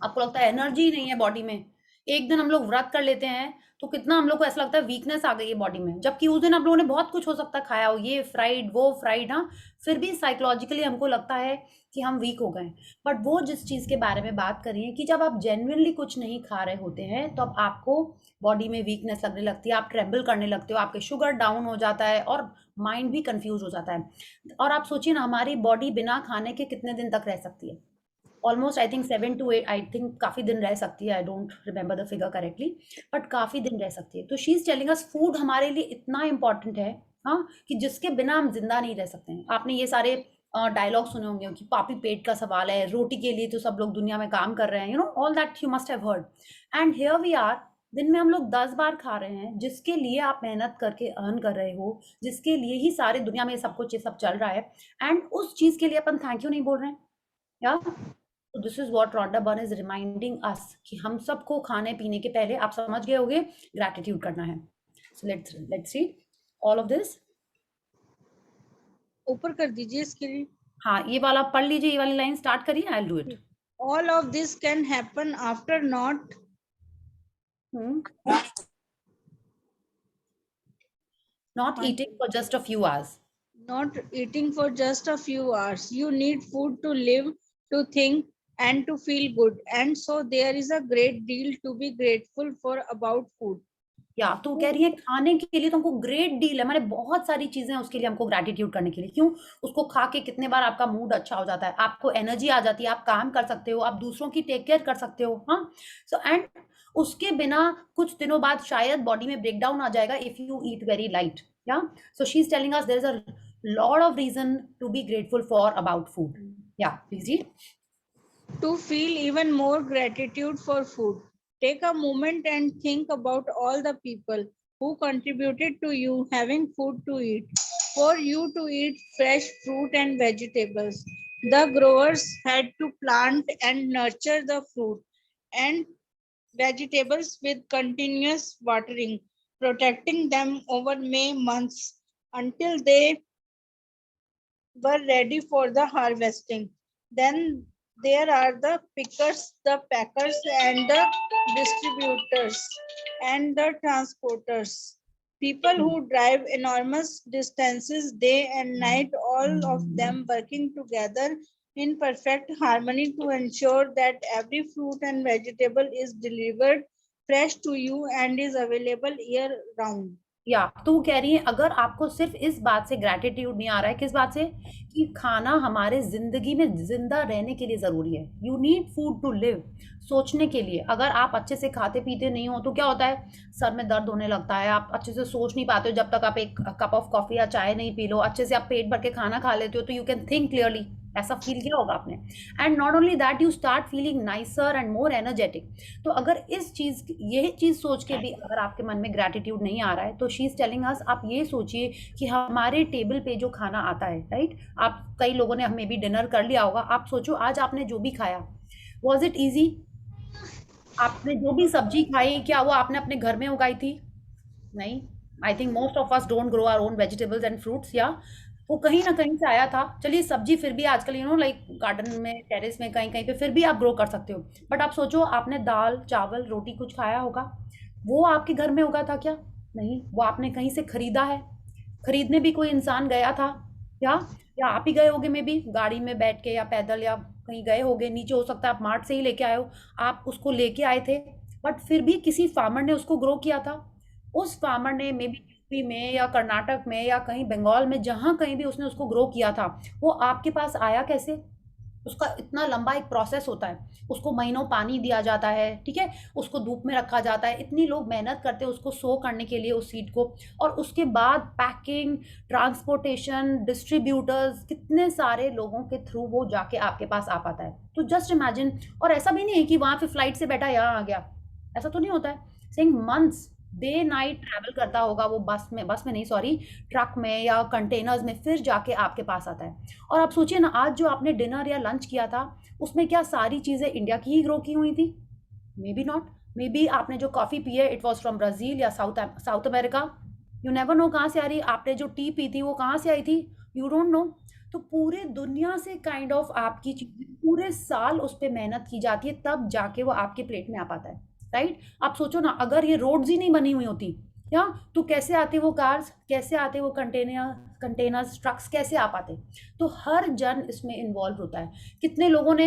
आपको लगता है एनर्जी नहीं है बॉडी में। एक दिन हम लोग व्रत कर लेते हैं तो कितना हम लोग को ऐसा लगता है वीकनेस आ गई है बॉडी में, जबकि उस दिन आप लोगों ने बहुत कुछ हो सकता है खाया हो, ये फ्राइड वो फ्राइड, हाँ, फिर भी साइकोलॉजिकली हमको लगता है कि हम वीक हो गए। बट वो जिस चीज़ के बारे में बात कर रही है कि जब आप जेन्युइनली कुछ नहीं खा रहे होते हैं तो अब आपको बॉडी में वीकनेस लगने लगती है, आप ट्रेम्बल करने लगते हो, आपके शुगर डाउन हो जाता है और माइंड भी कंफ्यूज हो जाता है। और आप सोचिए ना, हमारी बॉडी बिना खाने के कितने दिन तक रह सकती है? Almost I think 7 to 8, I think काफ़ी दिन रह सकती है, I don't remember the figure correctly, but काफ़ी दिन रह सकती है। तो she is telling us food हमारे लिए इतना इंपॉर्टेंट है, हाँ, कि जिसके बिना हम जिंदा नहीं रह सकते हैं। आपने ये सारे डायलॉग सुने होंगे कि पापी पेट का सवाल है, रोटी के लिए तो सब लोग दुनिया में काम कर रहे हैं, you know, all that you must have heard. And here we are, दिन में हम लोग 10 बार खा रहे हैं, जिसके लिए आप मेहनत करके अर्न कर रहे हो, जिसके लिए ही सारे दुनिया में सब कुछ ये सब चल रहा है, एंड उस चीज़ के लिए अपन थैंक यू नहीं बोल रहे हैं, या। तो this is what Rhonda burn is reminding अस कि हम सबको खाने पीने के पहले, आप समझ गए होंगे, ग्रैटिट्यूड करना है। So let's read all of this. ऊपर कर दीजिए स्क्रीन। हाँ, ये वाला पढ़ लीजिए, ये वाली लाइन स्टार्ट करिए, I will do it. All of this can happen after not Not eating for just a few hours. eating for just a few hours. You need food to live, to think, and to feel good. And so there is a great deal to be grateful for about food. या तो कह रही है खाने के लिए तो हमको ग्रेट डील है, मैंने बहुत सारी चीजें उसके लिए हमको ग्रेटिट्यूड करने के लिए. क्यों? उसको खा के कितने बार आपका मूड अच्छा हो जाता है, आपको एनर्जी आ जाती है, आप काम कर सकते हो, आप दूसरों की टेक केयर कर सकते हो. हाँ, सो एंड उसके बिना कुछ दिनों बाद शायद बॉडी में ब्रेकडाउन आ जाएगा if you eat very light. Yeah so she is telling us there is a lot of reason to be grateful for about food. Yeah please जी. To feel even more gratitude for food, take a moment and think about all the people who contributed to you having food to eat. For you to eat fresh fruit and vegetables, the growers had to plant and nurture the fruit and vegetables with continuous watering, protecting them over May months until they were ready for the harvesting. Then there are the pickers, the packers, and the distributors and the transporters. People who drive enormous distances day and night, all of them working together in perfect harmony to ensure that every fruit and vegetable is delivered fresh to you and is available year round. या तो वो कह रही है अगर आपको सिर्फ इस बात से ग्रैटिट्यूड नहीं आ रहा है, किस बात से? कि खाना हमारे जिंदगी में जिंदा रहने के लिए जरूरी है. You need food to live. सोचने के लिए अगर आप अच्छे से खाते पीते नहीं हो तो क्या होता है? सर में दर्द होने लगता है, आप अच्छे से सोच नहीं पाते हो जब तक आप एक कप ऑफ कॉफी या चाय नहीं पी लो. अच्छे से आप पेट भर के खाना खा लेते हो तो यू कैन थिंक क्लियरली. ऐसा फील किया होगा आपने. And not only that, you start feeling nicer and more energetic. तो अगर इस चीज यही चीज सोच के भी अगर आपके मन में ग्रैटिट्यूड नहीं आ रहा है तो शी इज टेलिंग अस आप ये सोचिए कि हमारे टेबल पे जो खाना आता है, राइट? आप कई लोगों ने हमें भी डिनर कर लिया होगा. आप सोचो आज आपने जो भी खाया, वॉज इट ईजी? आपने जो भी सब्जी खाई क्या वो आपने अपने घर में उगाई थी? नहीं. I think most of us don't grow our own vegetables and fruits. या वो कहीं ना कहीं से आया था. चलिए सब्जी फिर भी आजकल लाइक गार्डन में, टेरेस में, कहीं कहीं पे फिर भी आप ग्रो कर सकते हो. बट आप सोचो आपने दाल चावल रोटी कुछ खाया होगा, वो आपके घर में उगा था क्या? नहीं. वो आपने कहीं से खरीदा है. खरीदने भी कोई इंसान गया था या आप ही गए होगे, मे बी गाड़ी में बैठ के या पैदल या कहीं गए होगे. नीचे हो सकता है आप मार्ट से ही लेके आए हो, आप उसको लेके आए थे. बट फिर भी किसी फार्मर ने उसको ग्रो किया था. उस फार्मर ने मे बी यूपी में या कर्नाटक में या कहीं बंगाल में, जहाँ कहीं भी उसने उसको ग्रो किया था, वो आपके पास आया कैसे? उसका इतना लंबा एक प्रोसेस होता है. उसको महीनों पानी दिया जाता है, ठीक है, उसको धूप में रखा जाता है, इतनी लोग मेहनत करते हैं उसको सो करने के लिए उस सीड को. और उसके बाद पैकिंग, ट्रांसपोर्टेशन, डिस्ट्रीब्यूटर्स, कितने सारे लोगों के थ्रू वो जाके आपके पास आ पाता है. तो जस्ट इमेजिन. और ऐसा भी नहीं है कि वहाँ पे फ्लाइट से बैठा यहाँ आ गया, ऐसा तो नहीं होता है. Saying months, day night travel करता होगा वो, बस में नहीं, सॉरी, ट्रक में या कंटेनर्स में, फिर जाके आपके पास आता है. और आप सोचिए ना, आज जो आपने डिनर या लंच किया था उसमें क्या सारी चीज़ें इंडिया की ही ग्रो की हुई थी? May be not. May be आपने जो कॉफ़ी पी है इट वॉज फ्रॉम ब्राज़ील या south America. You never know कहाँ से आ रही. आपने जो टी पी थी वो कहाँ से आई थी? You don't know. तो पूरे दुनिया से काइंड ऑफ आपकी चीज़ें पूरे साल उस पर मेहनत की जाती है, तब जाके वो आपके प्लेट में आ पाता है, राइट? आप सोचो ना, अगर ये रोड्स ही नहीं बनी हुई होती या तो कैसे आते वो कार्स, कैसे आते वो कंटेनर्स, ट्रक्स कैसे आ पाते? तो हर जन इसमें इन्वॉल्व होता है. कितने लोगों ने,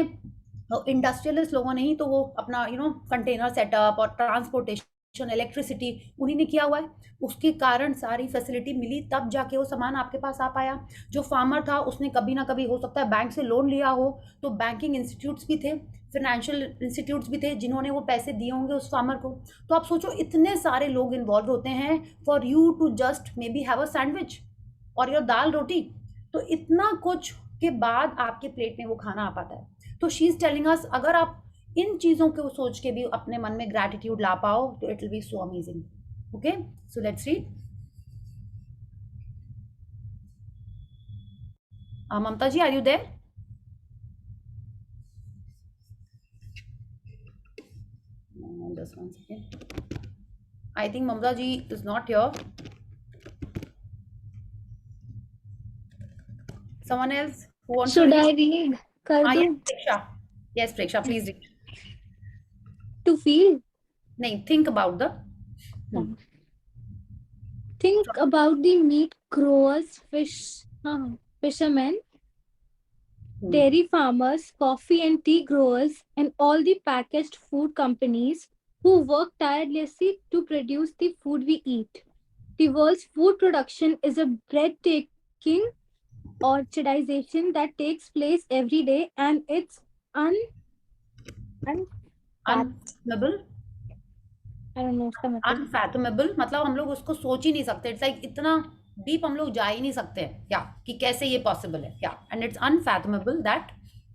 इंडस्ट्रियलिस्ट लोगों ने ही तो वो अपना कंटेनर सेटअप और ट्रांसपोर्टेशन, इलेक्ट्रिसिटी उन्हीं ने किया हुआ है. उसके कारण सारी फैसिलिटी मिली, तब जाके वो सामान आपके पास आ पाया. जो फार्मर था उसने कभी ना कभी हो सकता है बैंक से लोन लिया हो, तो बैंकिंग इंस्टीट्यूट्स भी थे, फाइनेंशियल इंस्टीट्यूट्स भी थे जिन्होंने वो पैसे दिए होंगे उस फार्मर को. तो आप सोचो इतने सारे लोग इन्वॉल्व होते हैं for you to just maybe have a sandwich और योर दाल रोटी. तो इतना कुछ के बाद आपके प्लेट में वो खाना आ पाता है. तो शी इज टेलिंग अस अगर आप इन चीज़ों को सोच के भी अपने मन में ग्रैटिट्यूड ला पाओ तो it will be so amazing. Okay, so let's read. Mamta ji, are you there? Just one second. I think Mamta ji is not here. Someone else? Who wants to Should read? I read? कर Yes, दूं? Preksha. Yes, Preksha, please read. To feel. नहीं, think about the. Think about the meat growers, fishermen, dairy farmers, coffee and tea growers, and all the packaged food companies who work tirelessly to produce the food we eat. The world's food production is a breathtaking orchardization that takes place every day, and it's un Unfathomable. I don't know उसका मतलब. Unfathomable मतलब हम लोग उसको सोच ही नहीं सकते. It's like इतना डीप हम लोग जा ही नहीं सकते हैं या कि कैसे ये पॉसिबल है. Yeah and it's unfathomable that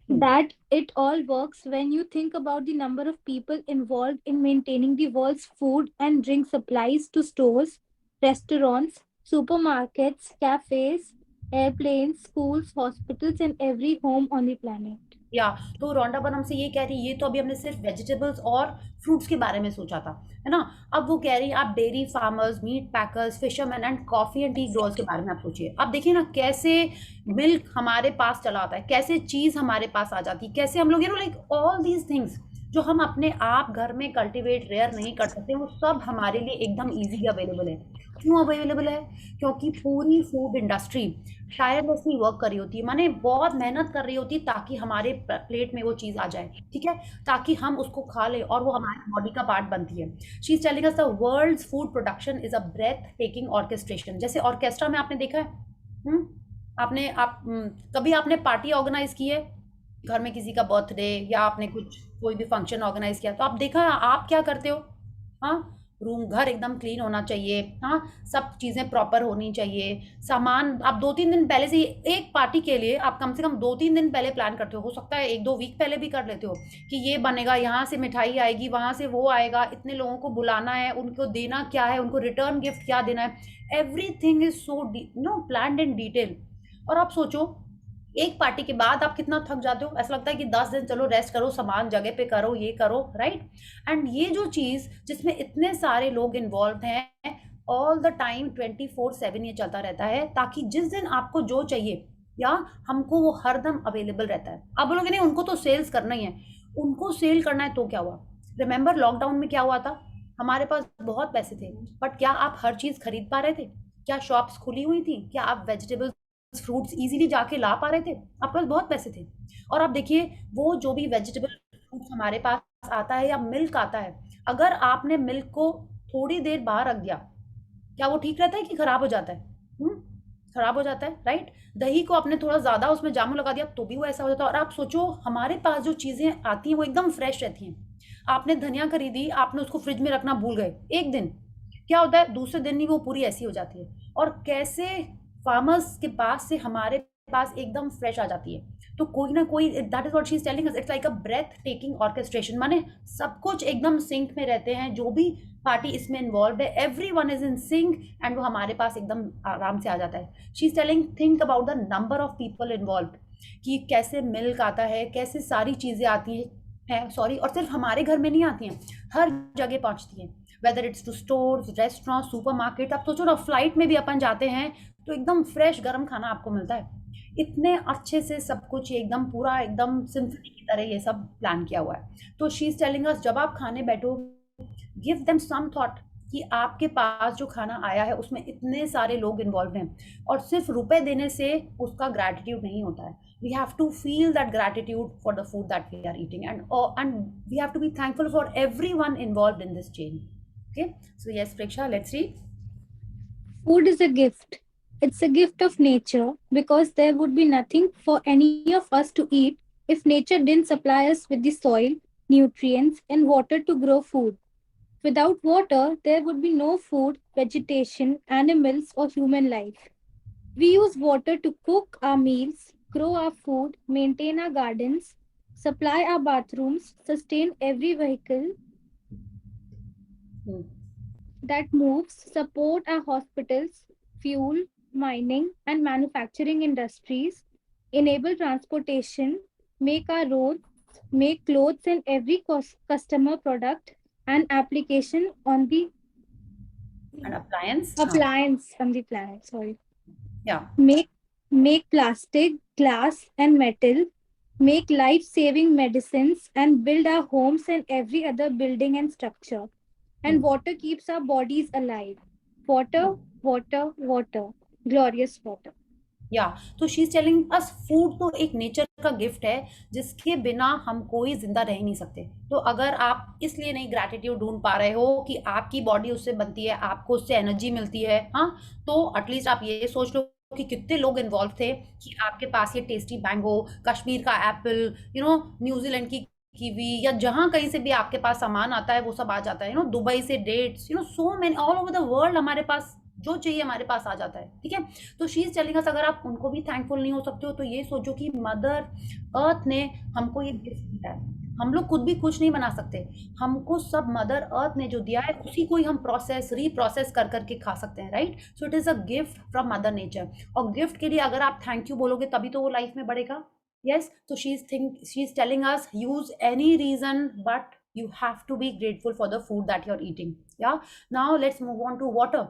That it all works when you think about the number of people involved in maintaining the world's food and drink supplies to stores, restaurants, supermarkets, cafes, airplanes, schools, hospitals, and every home on the planet. या तो रोंडा बनम से ये कह रही है, ये तो अभी हमने सिर्फ वेजिटेबल्स और फ्रूट्स के बारे में सोचा था, है ना. अब वो कह रही है आप dairy farmers, meat packers, fisherman and coffee and tea growers के बारे में आप सोचिए. अब देखिए ना कैसे मिल्क हमारे पास चला आता है, कैसे चीज़ हमारे पास आ जाती है, कैसे हम लोग लाइक ऑल दीज थिंग्स जो हम अपने आप घर में कल्टिवेट रेयर नहीं कर सकते, वो सब हमारे लिए एकदम ईजी अवेलेबल है. क्यों अवेलेबल है? क्योंकि पूरी फूड इंडस्ट्री टायरलेसली वर्क कर रही होती है, माने बहुत मेहनत कर रही होती है ताकि हमारे प्लेट में वो चीज़ आ जाए, ठीक है, ताकि हम उसको खा लें और वो हमारे बॉडी का पार्ट बनती है. She is telling us the world's food production is a breathtaking orchestration. जैसे ऑर्केस्ट्रा में आपने देखा है, कभी आपने पार्टी ऑर्गेनाइज की है घर में, किसी का बर्थडे या आपने कुछ कोई भी फंक्शन ऑर्गेनाइज किया, तो आप देखा आप क्या करते हो. हाँ, रूम घर एकदम क्लीन होना चाहिए, हाँ, सब चीज़ें प्रॉपर होनी चाहिए, सामान आप 2-3 दिन पहले से ही, एक पार्टी के लिए आप कम से कम 2-3 दिन पहले प्लान करते हो सकता है 1-2 वीक पहले भी कर लेते हो कि ये बनेगा, यहाँ से मिठाई आएगी, वहाँ से वो आएगा, इतने लोगों को बुलाना है, उनको देना क्या है, उनको रिटर्न गिफ्ट क्या देना है. Everything is so planned in detail. और आप सोचो एक पार्टी के बाद आप कितना थक जाते हो, ऐसा लगता है कि 10 दिन चलो रेस्ट करो, सामान जगह पे करो, ये करो, राइट. एंड ये जो चीज़ जिसमें इतने सारे लोग इन्वॉल्व हैं, ऑल द टाइम 24/7 ये चलता रहता है ताकि जिस दिन आपको जो चाहिए या हमको वो हरदम अवेलेबल रहता है. आप बोलोगे नहीं उनको तो सेल्स करना ही है, उनको सेल करना है तो क्या हुआ. रिमेंबर लॉकडाउन में क्या हुआ था, हमारे पास बहुत पैसे थे बट क्या आप हर चीज़ खरीद पा रहे थे? क्या शॉप्स खुली हुई थी? क्या आप वेजिटेबल्स फ्रूट्स इजीली जाके ला पा रहे थे? आपके पास बहुत पैसे थे. और आप देखिए वो जो भी वेजिटेबल फ्रूट्स हमारे पास आता है या मिल्क आता है, अगर आपने मिल्क को थोड़ी देर बाहर रख दिया, क्या वो ठीक रहता है कि खराब हो जाता है? खराब हो जाता है, राइट. दही को आपने थोड़ा ज़्यादा उसमें जामुन लगा दिया तो भी वो ऐसा हो जाता है. और आप सोचो हमारे पास जो चीज़ें आती हैं वो एकदम फ्रेश रहती हैं. आपने धनिया खरीदी, आपने उसको फ्रिज में रखना भूल गए एक दिन, क्या होता है दूसरे दिन ही वो पूरी ऐसी हो जाती है. और कैसे फार्मर्स के पास से हमारे पास एकदम फ्रेश आ जाती है. तो कोई ना कोई, that is what she is telling us, it's like a breathtaking orchestration. माने सब कुछ एकदम सिंक में रहते हैं, जो भी पार्टी इसमें इन्वॉल्व है everyone is in sync and वो हमारे पास एकदम आराम से आ जाता है. She is telling think about the number of people involve, कि कैसे मिल्क आता है, कैसे सारी चीज़ें आती हैं सॉरी, और सिर्फ हमारे घर में नहीं आती हैं, हर जगह पहुंचती हैं, whether it's to stores, restaurant, supermarket. आप सोचो ना फ्लाइट में भी अपन जाते हैं तो एकदम फ्रेश गर्म खाना आपको मिलता है. इतने अच्छे से सब कुछ एकदम पूरा एकदम सिम्फनी की तरह ये सब प्लान किया हुआ है. तो शी इज टेलिंग अस जब आप खाने बैठो, गिव देम सम थॉट कि आपके पास जो खाना आया है उसमें इतने सारे लोग इन्वॉल्व हैं, और सिर्फ रुपए देने से उसका ग्रैटिट्यूड नहीं होता है. We have to feel that gratitude for the food that we are eating, and we have to be thankful for everyone involved in this chain. Okay, so yes, Preksha, let's read. Food is a gift. It's a gift of nature because there would be nothing for any of us to eat if nature didn't supply us with the soil, nutrients, and water to grow food. Without water, there would be no food, vegetation, animals, or human life. We use water to cook our meals, grow our food, maintain our gardens, supply our bathrooms, sustain every vehicle that moves, support our hospitals, fuel, mining, and manufacturing industries, enable transportation, make our roads, make clothes and every customer product and application on the An appliance. appliance on the planet. Sorry. Yeah. Make make plastic, glass, and metal, make life-saving medicines, and build our homes and every other building and structure. And water keeps our bodies alive. Water, water, water. Glorious water. या तो she is telling us food तो एक nature का gift है जिसके बिना हम कोई जिंदा रह नहीं सकते। तो अगर आप इसलिए नहीं ग्रैटिट्यूड ढूंढ पा रहे हो कि आपकी बॉडी उससे बनती है, आपको उससे एनर्जी मिलती है, हाँ, तो एटलीस्ट आप ये सोच लो कि कितने लोग इन्वॉल्व थे कि आपके पास ये टेस्टी मैंगो, कश्मीर का एप्पल, न्यूजीलैंड की कीवी, या जहां कहीं से भी आपके पास सामान आता है वो सब आ जाता है, दुबई से dates, so many all over the world हमारे पास जो चाहिए हमारे पास आ जाता है। ठीक है, तो शी इज टेलिंग अस अगर आप उनको भी थैंकफुल नहीं हो सकते हो तो ये सोचो कि मदर अर्थ ने हमको ये गिफ्ट दिया है। हम लोग खुद भी कुछ नहीं बना सकते, हमको सब मदर अर्थ ने जो दिया है उसी को ही हम प्रोसेस रीप्रोसेस कर करके खा सकते हैं, right. So it is a gift from mother nature, और गिफ्ट के लिए अगर आप थैंक यू बोलोगे तभी तो वो लाइफ में बढ़ेगा। यस, तो she is telling us use any reason but you have to be grateful for the food that you're eating. Yeah, now let's move on to water.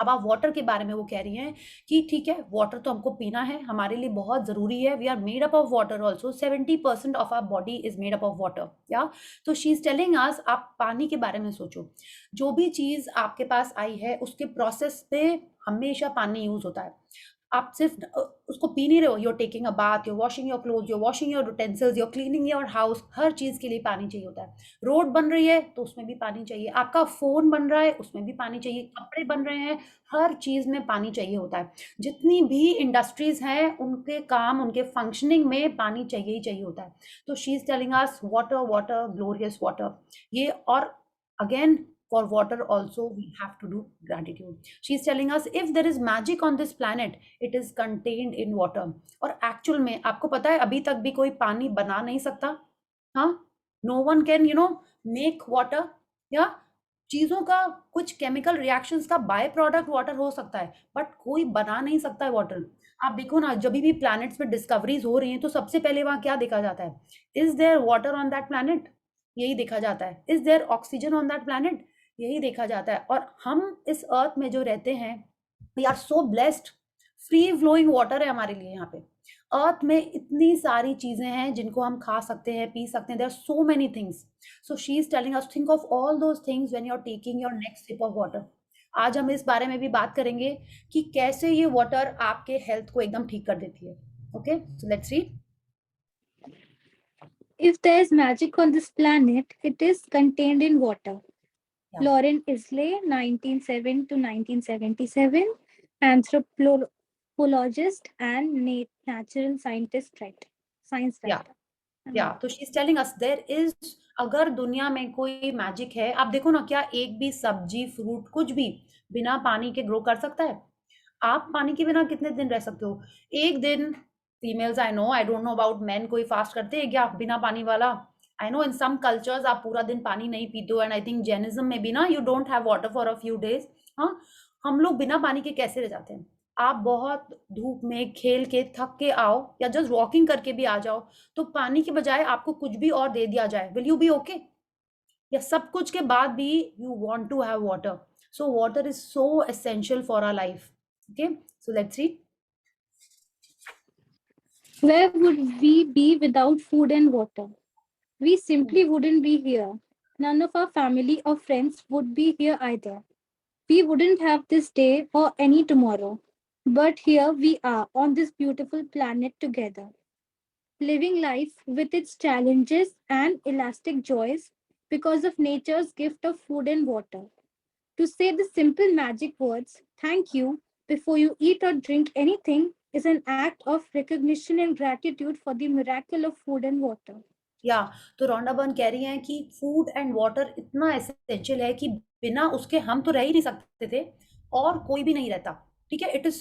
अब आप वाटर के बारे में वो कह रही हैं कि ठीक है, वाटर तो हमको पीना है, हमारे लिए बहुत ज़रूरी है, we are made up of water also, 70% of our body is made up of water. या तो शी इज टेलिंग अस आप पानी के बारे में सोचो, जो भी चीज़ आपके पास आई है उसके प्रोसेस में हमेशा पानी यूज होता है। आप सिर्फ उसको पी नहीं रहे हो, you're taking a bath, you're washing your cloth, you're washing your utensils, you're cleaning your house, हर चीज़ के लिए पानी चाहिए होता है। रोड बन रही है तो उसमें भी पानी चाहिए, आपका फ़ोन बन रहा है उसमें भी पानी चाहिए, कपड़े बन रहे हैं, हर चीज़ में पानी चाहिए होता है। जितनी भी इंडस्ट्रीज़ हैं उनके काम, उनके फंक्शनिंग में पानी चाहिए ही चाहिए होता है। तो she is telling us water, water, glorious water. ये और again for water also we have to do gratitude. She is telling us if there is magic on this planet it is contained in water. और actual में आपको पता है अभी तक भी कोई पानी बना नहीं सकता, हाँ, no one can make water, या चीज़ों का कुछ केमिकल रिएक्शंस का बाय प्रोडक्ट वाटर हो सकता है बट कोई बना नहीं सकता है वाटर। आप देखो ना, जब भी प्लैनेट्स में डिस्कवरीज हो रही हैं तो सबसे पहले वहाँ क्या देखा जाता है, is there water on that planet, यही देखा जाता है। Is there oxygen on that planet, यही देखा जाता है। और हम इस अर्थ में जो रहते हैं we are so blessed, free flowing water है हमारे लिए। यहाँ पे अर्थ में इतनी सारी चीजें हैं जिनको हम खा सकते हैं, पी सकते हैं, there are so many things. So she is telling us think of all those things when you are taking your next sip of water. आज हम इस बारे में भी बात करेंगे कि कैसे ये वाटर आपके हेल्थ को एकदम ठीक कर देती है। Okay, so let's read. If there is magic on this planet, it is contained in water. Yeah. Lauren Isley, 1907 to 1977, anthropologist and natural scientist, right? Science writer. या तो she is telling us there is, अगर दुनिया में कोई magic है, आप देखो ना, क्या एक भी सब्जी, फ्रूट, कुछ भी बिना पानी के ग्रो कर सकता है? आप पानी के बिना कितने दिन रह सकते हो? एक दिन females, I know, I don't know about main, कोई फास्ट करते हैं क्या बिना पानी वाला? I know in some cultures आप पूरा दिन पानी नहीं पीते हो, एंड आई थिंक जैनिज्म में भी ना you don't have water for a few days. हाँ, हम लोग बिना पानी के कैसे रह जाते हैं? आप बहुत धूप में खेल के थक के आओ या जस्ट वॉकिंग करके भी आ जाओ, तो पानी के बजाय आपको कुछ भी और दे दिया जाए, विल यू बी ओके? या सब कुछ के बाद भी you want to have water. So water is so essential for our life. Okay, so let's read. Where would we be without food and water? We simply wouldn't be here. None of our family or friends would be here either. We wouldn't have this day or any tomorrow. But here we are on this beautiful planet together, living life with its challenges and elastic joys because of nature's gift of food and water. To say the simple magic words, thank you, before you eat or drink anything is an act of recognition and gratitude for the miracle of food and water. या तो Rhonda Byrne कह रही हैं कि food and water इतना essential है कि बिना उसके हम तो रह ही नहीं सकते थे और कोई भी नहीं रहता। ठीक है, it is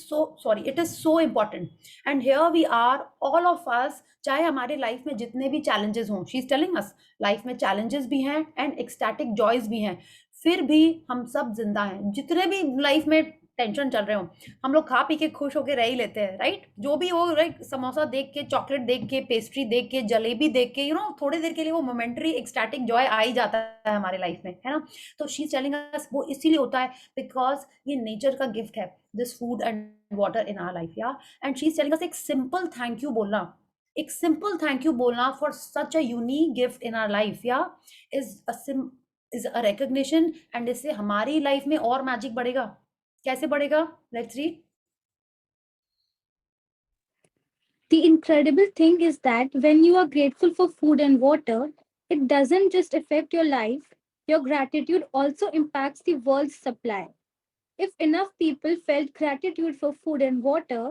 so important, and here we are all of us, चाहे हमारे लाइफ में जितने भी चैलेंजेस हों, she is telling us life में चैलेंजेस भी हैं एंड एक्सटैटिक जॉयज भी हैं, फिर भी हम सब जिंदा हैं। जितने भी लाइफ में टेंशन चल रहे हो, हम लोग खा पी के खुश होके रह ही लेते हैं, राइट? जो भी हो, राइट, समोसा देख के, चॉकलेट देख के, पेस्ट्री देख के, जलेबी देख के, थोड़ी देर के लिए वो मोमेंटरी एक्सटैटिक जॉय आ ही जाता है हमारे लाइफ में, है ना? तो शी इज टेलिंग अस वो इसीलिए होता है बिकॉज ये नेचर का गिफ्ट है, this food and water in our life, yeah. And she is telling us एक सिंपल थैंक यू बोलना, एक सिंपल थैंक यू बोलना for such a unique gift in our life, yeah, is a recognition, and इससे हमारी life में और magic बढ़ेगा। कैसे बढ़ेगा? Let's read. The incredible thing is that when you are grateful for food and water, it doesn't just affect your life, your gratitude also impacts the world's supply. If enough people felt gratitude for food and water,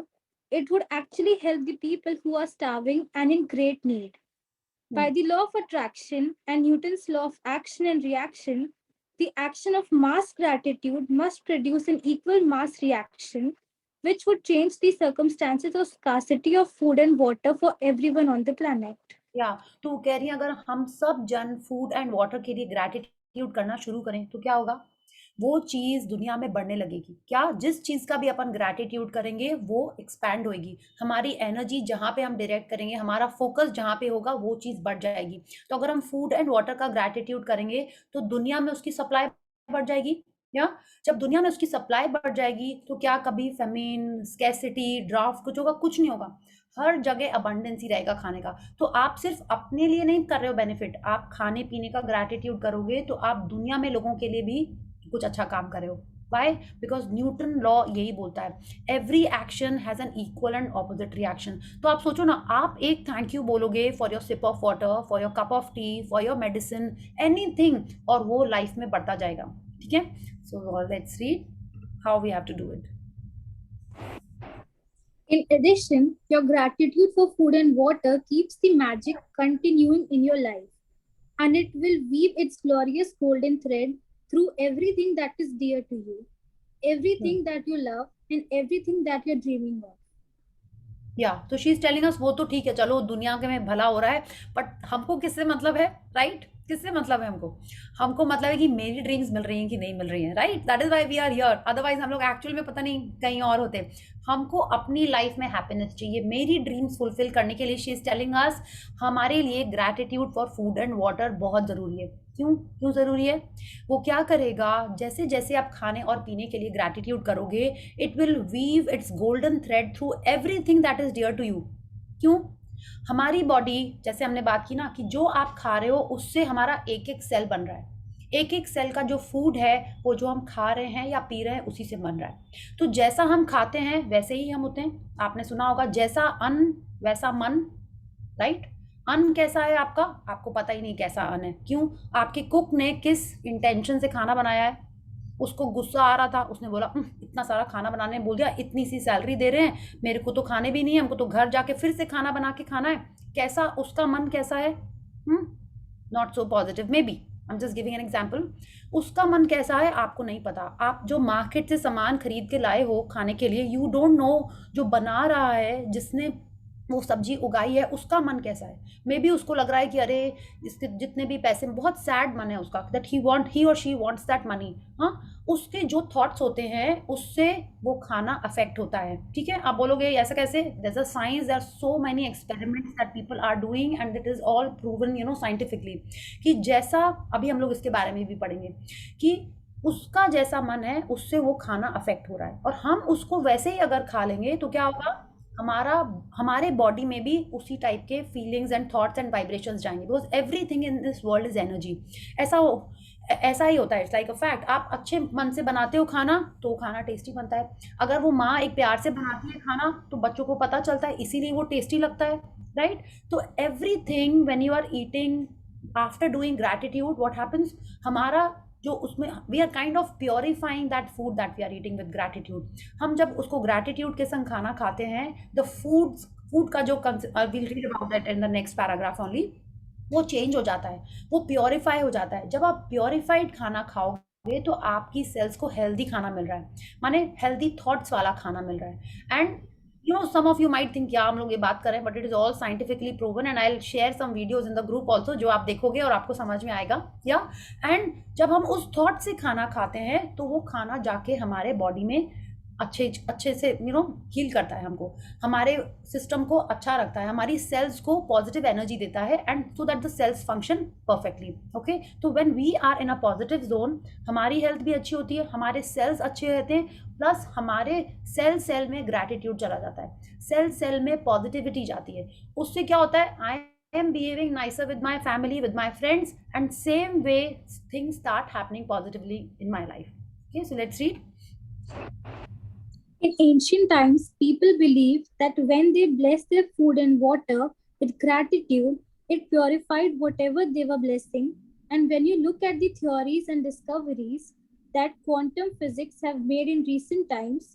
it would actually help the people who are starving and in great need. By the law of attraction and Newton's law of action and reaction, the action of mass gratitude must produce an equal mass reaction, which would change the circumstances of scarcity of food and water for everyone on the planet. या तो कह रही है अगर हम सब जन food and water के लिए ग्रैटिट्यूड करना शुरू करें तो क्या होगा? वो चीज दुनिया में बढ़ने लगेगी। क्या? जिस चीज का भी अपन ग्रैटिट्यूड करेंगे वो एक्सपैंड होएगी, हमारी एनर्जी जहाँ पे हम डायरेक्ट करेंगे, हमारा फोकस जहाँ पे होगा वो चीज बढ़ जाएगी। तो अगर हम फूड एंड वाटर का ग्रैटिट्यूड करेंगे तो दुनिया में उसकी सप्लाई बढ़ जाएगी, या जब दुनिया में उसकी सप्लाई बढ़ जाएगी तो क्या कभी फेमिन, स्कैसिटी, ड्राफ्ट कुछ होगा? कुछ नहीं होगा, हर जगह अबंडेंस ही रहेगा खाने का। तो आप सिर्फ अपने लिए नहीं कर रहे हो बेनिफिट, आप खाने पीने का ग्रैटिट्यूड करोगे तो आप दुनिया में लोगों के लिए भी कुछ अच्छा काम कर रहे हो। वाई? बिकॉज न्यूटन लॉ यही बोलता है, every action has an equal and opposite reaction. तो आप सोचो ना, आप एक थैंक यू बोलोगे for your sip of water, for your cup of tea, for your medicine, anything, और वो लाइफ में बढ़ता जाएगा। ठीक है? So let's read how we have to do it. In addition, your gratitude for food and water keeps the magic continuing in your life, and it will weave its glorious golden thread through everything that is dear to you, everything that you love, and everything that you're dreaming of. या तो she is telling अस वो तो ठीक है, चलो दुनिया के में भला हो रहा है, बट हमको किससे मतलब है? राइट? किससे मतलब है? हमको मतलब है कि मेरी ड्रीम्स मिल रही हैं कि नहीं मिल रही हैं, right? That is why we are here, otherwise हम लोग एक्चुअल में पता नहीं कहीं और होते। हमको अपनी लाइफ में हैप्पीनेस चाहिए, मेरी ड्रीम्स फुलफिल करने के लिए शी इज टेलिंग अस हमारे लिए gratitude for food and water बहुत ज़रूरी है। क्यों ज़रूरी है? वो क्या करेगा? जैसे जैसे आप खाने और पीने के लिए ग्रैटिट्यूड करोगे, it will weave its golden thread through everything that is dear to you. क्यों? हमारी बॉडी, जैसे हमने बात की ना, कि जो आप खा रहे हो उससे हमारा एक एक सेल बन रहा है, एक एक सेल का जो फूड है वो जो हम खा रहे हैं या पी रहे हैं उसी से बन रहा है। तो जैसा हम खाते हैं वैसे ही हम होते हैं। आपने सुना होगा जैसा अन्न वैसा मन, राइट? अन्न कैसा है आपका? आपको पता ही नहीं कैसा अन्न है। क्यों? आपके कुक ने किस इंटेंशन से खाना बनाया है? उसको गुस्सा आ रहा था, उसने बोला इतना सारा खाना बनाने बोल दिया, इतनी सी सैलरी दे रहे हैं, मेरे को तो खाने भी नहीं है, हमको तो घर जाके फिर से खाना बना के खाना है। कैसा उसका मन कैसा है? Not so positive, may be, I am just giving an example. उसका मन कैसा है आपको नहीं पता। आप जो मार्केट से सामान खरीद के लाए हो खाने के लिए, यू डोंट नो जो बना रहा है, जिसने वो सब्जी उगाई है, उसका मन कैसा है। मे बी उसको लग रहा है कि अरे इसके जितने भी पैसे, बहुत सैड मन है उसका, दैट ही और शी वांट्स दैट मनी। हाँ, उसके जो थॉट्स होते हैं उससे वो खाना अफेक्ट होता है। ठीक है? आप बोलोगे ऐसा कैसे? There is a science, there are so many experiments that people are doing and it is all proven scientifically, कि जैसा अभी हम लोग इसके बारे में भी पढ़ेंगे कि उसका जैसा मन है उससे वो खाना अफेक्ट हो रहा है, और हम उसको वैसे ही अगर खा लेंगे तो क्या होगा? हमारे बॉडी में भी उसी टाइप के feelings and thoughts and vibrations जाएंगे, because everything in this world is energy. ऐसा ही होता है, इट्स लाइक अ फैक्ट। आप अच्छे मन से बनाते हो खाना तो खाना टेस्टी बनता है। अगर वो माँ एक प्यार से बनाती है खाना तो बच्चों को पता चलता है, इसीलिए वो टेस्टी लगता है, राइट? तो everything when you are eating after doing gratitude, what happens, हमारा जो उसमें we are kind of purifying that food that we are eating with gratitude. हम जब उसको ग्रैटिट्यूड के संग खाना खाते हैं, द फूड का जो will read about that in the next paragraph only, वो चेंज हो जाता है, वो प्योरीफाई हो जाता है। जब आप प्योरीफाइड खाना खाओगे तो आपकी सेल्स को हेल्दी खाना मिल रहा है, माने हेल्दी थॉट्स वाला खाना मिल रहा है। And some of you might think, हम लोग ये बात कर रहे हैं, but it is all scientifically proven and I'll share some videos in the group also, जो आप देखोगे और आपको समझ में आएगा। एंड जब हम उस थॉट से खाना खाते हैं तो वो खाना जाके हमारे बॉडी में अच्छे से हील करता है हमको, हमारे सिस्टम को अच्छा रखता है, हमारी सेल्स को पॉजिटिव एनर्जी देता है, and so that the sales function perfectly. Okay, तो when we are in a positive zone, हमारी हेल्थ भी अच्छी होती है, हमारे सेल्स अच्छे रहते हैं, प्लस हमारे सेल में ग्रैटिट्यूड चला जाता है, सेल में पॉजिटिविटी जाती है। उससे क्या होता है, आई am behaving nicer with my family, with my friends, and same way things start happening positively in my life. Okay, so let's read. In ancient times, people believed that when they blessed their food and water with gratitude, it purified whatever they were blessing. And when you look at the theories and discoveries that quantum physics have made in recent times,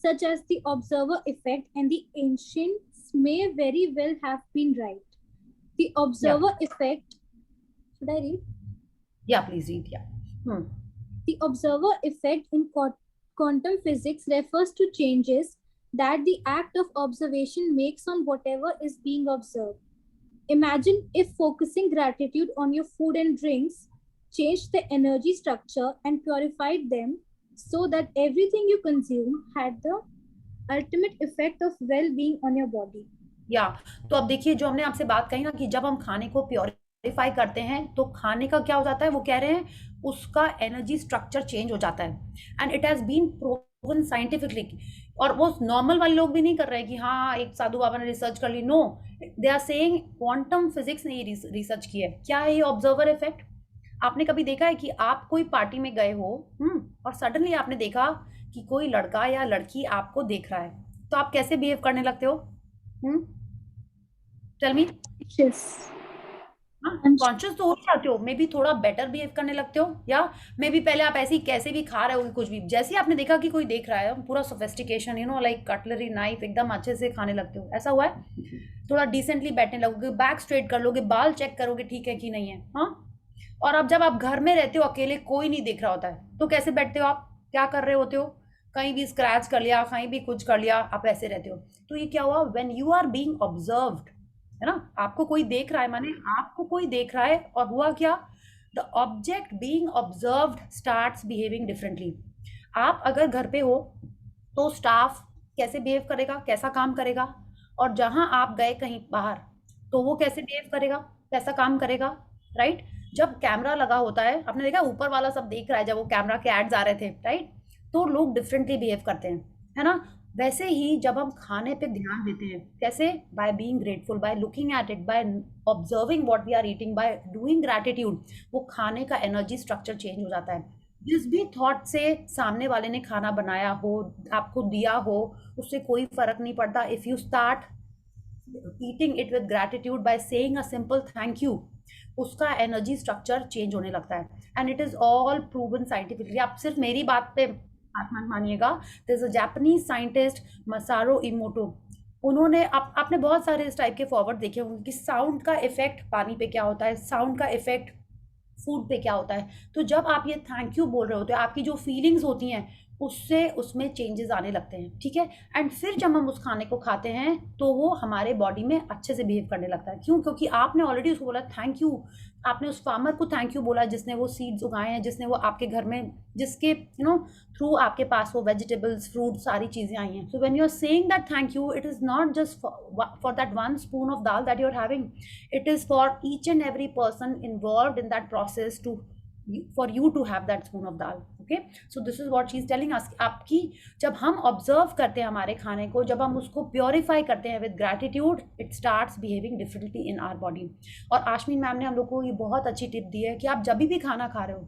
such as the observer effect, and the ancients may very well have been right. The observer effect, should I read? Yeah, please read. Yeah. The observer effect in quantum physics refers to changes that the act of observation makes on whatever is being observed. Imagine if focusing gratitude on your food and drinks changed the energy structure and purified them so that everything you consume had the ultimate effect of well-being on your body. या तो अब देखिए, जो हमने आपसे बात कही ना कि जब हम खाने को प्योरीफाई करते हैं तो खाने का क्या हो जाता है, वो कह रहे हैं उसका एनर्जी स्ट्रक्चर चेंज हो जाता है, and it has been proven scientifically. और वो नॉर्मल वाले लोग भी नहीं कर रहे हैं कि हाँ एक साधु बाबा ने रिसर्च कर ली, no, they are saying quantum physics ने ये रिसर्च की है। क्या है ये ऑब्जर्वर इफेक्ट? आपने कभी देखा है कि आप कोई पार्टी में गए हो और सडनली आपने देखा कि कोई लड़का या लड़की आपको देख रहा है, तो आप कैसे बिहेव करने लगते हो? Tell me. कॉन्शियस तो हो जाते हो, मे बी थोड़ा बेटर बिहेव करने लगते हो, या मे बी पहले आप ऐसे ही कैसे भी खा रहे हो कुछ भी, जैसे ही आपने देखा कि कोई देख रहा है, पूरा सोफिस्टिकेशन लाइक कटलरी नाइफ एकदम अच्छे से खाने लगते हो। ऐसा हुआ है? थोड़ा डिसेंटली बैठने लगोगे, बैक स्ट्रेट कर लोगे, बाल चेक करोगे ठीक है कि नहीं है। हाँ, और अब जब आप घर में रहते हो अकेले, कोई नहीं देख रहा होता है, तो कैसे बैठते हो आप? क्या कर रहे होते हो? कहीं भी स्क्रैच कर लिया, कहीं भी कुछ कर लिया, आप ऐसे रहते हो। तो ये क्या हुआ? When you are being observed, है ना, आपको कोई देख रहा है, माने आपको कोई देख रहा है, और हुआ क्या? The object being observed starts behaving differently. आप अगर घर पे हो तो स्टाफ कैसे बिहेव करेगा, कैसा काम करेगा, और जहां आप गए कहीं बाहर तो वो कैसे बिहेव करेगा, कैसा काम करेगा, राइट? जब कैमरा लगा होता है, आपने देखा ऊपर वाला सब देख रहा है, जब वो कैमरा के एड्स आ रहे थे, राइट, तो लोग डिफरेंटली बिहेव करते हैं, है ना? वैसे ही जब हम खाने पे ध्यान देते हैं, कैसे? By being grateful, by looking at it, by observing what we are eating, by doing gratitude, वो खाने का एनर्जी स्ट्रक्चर चेंज हो जाता है। जिस भी थॉट से सामने वाले ने खाना बनाया हो, आपको दिया हो, उससे कोई फर्क नहीं पड़ता। If you start eating it with gratitude by saying a simple thank you, उसका एनर्जी स्ट्रक्चर चेंज होने लगता है, and it is all proven scientifically. आप सिर्फ मेरी बात पे मत मानिएगा। There is a Japanese scientist Masaru Emoto, उन्होंने आपने बहुत सारे इस टाइप के फॉरवर्ड देखे होंगे कि साउंड का इफेक्ट पानी पे क्या होता है, साउंड का इफेक्ट फूड पे क्या होता है। तो जब आप ये थैंक यू बोल रहे होते हो, आपकी जो फीलिंग्स होती हैं उससे उसमें चेंजेस आने लगते हैं, ठीक है? एंड फिर जब हम उस खाने को खाते हैं तो वो हमारे बॉडी में अच्छे से बिहेव करने लगता है। क्यों? क्योंकि आपने ऑलरेडी उसको बोला थैंक यू, आपने उस फार्मर को थैंक यू बोला जिसने वो सीड्स उगाए हैं, जिसने वो आपके घर में, जिसके थ्रू आपके पास वो वेजिटेबल्स, फ्रूट, सारी चीज़ें आई हैं। So when you are saying that thank you, it is not just for that one spoon of dal that you are having, it is for each and every person involved in that process to for you to have that spoon of dal. Okay, so this is what she is telling us. आपकी जब हम observe करते हैं हमारे खाने को, जब हम उसको प्योरीफाई करते हैं with gratitude, it starts behaving differently in our body. और आशमीन मैम ने हम लोग को ये बहुत अच्छी टिप दी है कि आप जब भी खाना खा रहे हो,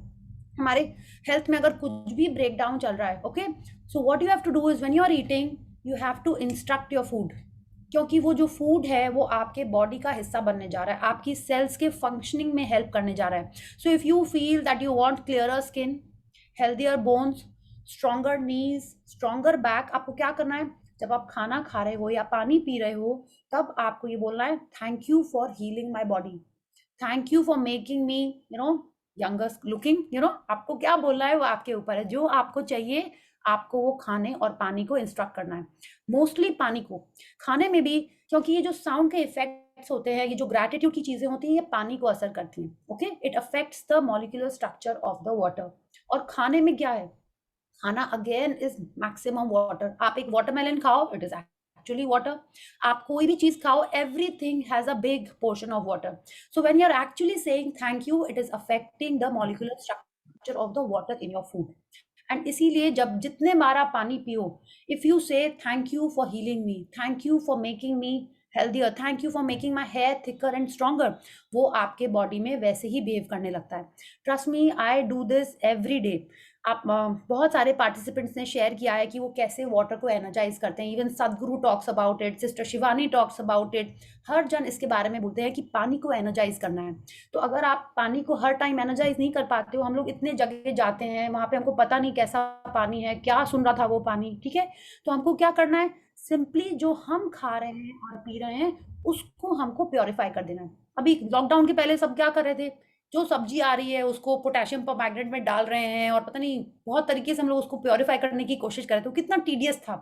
हमारे हेल्थ में अगर कुछ भी ब्रेक डाउन चल रहा है, okay, so what you have to do is when you are eating, you have to instruct your food, क्योंकि वो जो फूड है वो आपके बॉडी का हिस्सा बनने जा रहा है, आपकी सेल्स के फंक्शनिंग में हेल्प करने जा रहा है। So if you feel that you want clearer skin, healthier bones, stronger knees, stronger back, आपको क्या करना है? जब आप खाना खा रहे हो या पानी पी रहे हो, तब आपको ये बोलना है thank you for healing my body, thank you for making me younger looking. आपको क्या बोलना है वो आपके ऊपर है, जो आपको चाहिए आपको वो खाने और पानी को इंस्ट्रक्ट करना है। मोस्टली पानी को, खाने में भी, क्योंकि ये जो साउंड के इफेक्ट्स होते हैं, ये जो ग्रैटिट्यूड की चीजें होती हैं, ये पानी को असर करती हैं। Okay, it affects the molecular structure of the water. और खाने में क्या है? खाना अगेन इज मैक्सिमम वाटर। आप एक वाटरमेलन खाओ, इट इज एक्चुअली वाटर। आप कोई भी चीज खाओ, everything has a big portion of water. So when you are actually saying thank you, it is affecting the molecular structure of the water in your food. And इसीलिए जब जितने बार आप पानी पियो, if you say thank you for healing me, thank you for making me healthier, thank you for making my hair thicker and stronger, वो आपके body में वैसे ही बिहेव करने लगता है। Trust me, I do this every day. आप बहुत सारे पार्टिसिपेंट्स ने शेयर किया है कि वो कैसे वाटर को एनर्जाइज करते हैं। Even Sadhguru talks about it, sister Shivani talks about it. हर जन इसके बारे में बोलते हैं कि पानी को एनर्जाइज करना है। तो अगर आप पानी को हर टाइम एनर्जाइज नहीं कर पाते हो, हम लोग इतने जगह जाते हैं, वहाँ पे हमको पता नहीं कैसा पानी है, क्या सुन रहा था वो पानी, ठीक है। तो हमको क्या करना है, सिंपली जो हम खा रहे हैं और पी रहे हैं उसको हमको प्योरीफाई कर देना है। अभी लॉकडाउन के पहले सब क्या कर रहे थे, जो सब्जी आ रही है उसको पोटेशियम परमैंगनेट में डाल रहे हैं और पता नहीं बहुत तरीके से हम लोग उसको प्योरीफाई करने की कोशिश कर रहे थे। तो कितना टीडियस था।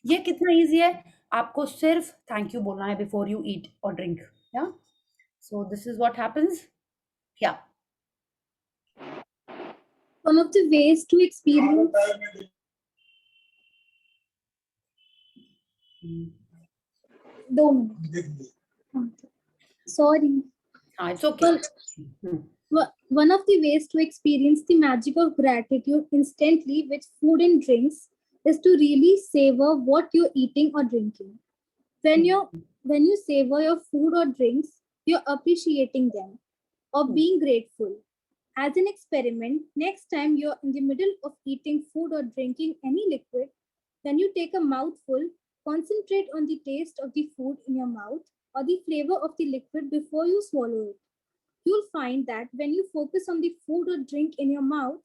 ये कितना ईजी है, आपको सिर्फ थैंक यू बोलना है बिफोर यू ईट और ड्रिंक। या so this is what happens. या One of the ways to experience 2 minutes. Sorry. It's okay. One of the ways to experience the magic of gratitude instantly with food and drinks is to really savor what you're eating or drinking. When you savor your food or drinks, you're appreciating them or being grateful. As an experiment, next time you're in the middle of eating food or drinking any liquid, when you take a mouthful, concentrate on the taste of the food in your mouth or the flavor of the liquid before you swallow it. You'll find that when you focus on the food or drink in your mouth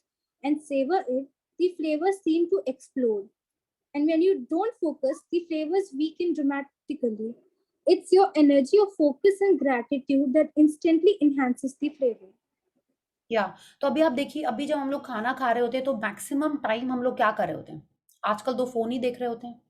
and savor it, the flavors seem to explode. And when you don't focus, the flavors weaken dramatically. It's your energy of focus and gratitude that instantly enhances the flavor. या तो अभी आप देखिए, अभी जब हम लोग खाना खा रहे होते हैं तो मैक्सिमम टाइम हम लोग क्या कर रहे होते हैं, आजकल 2 फोन ही देख रहे होते हैं।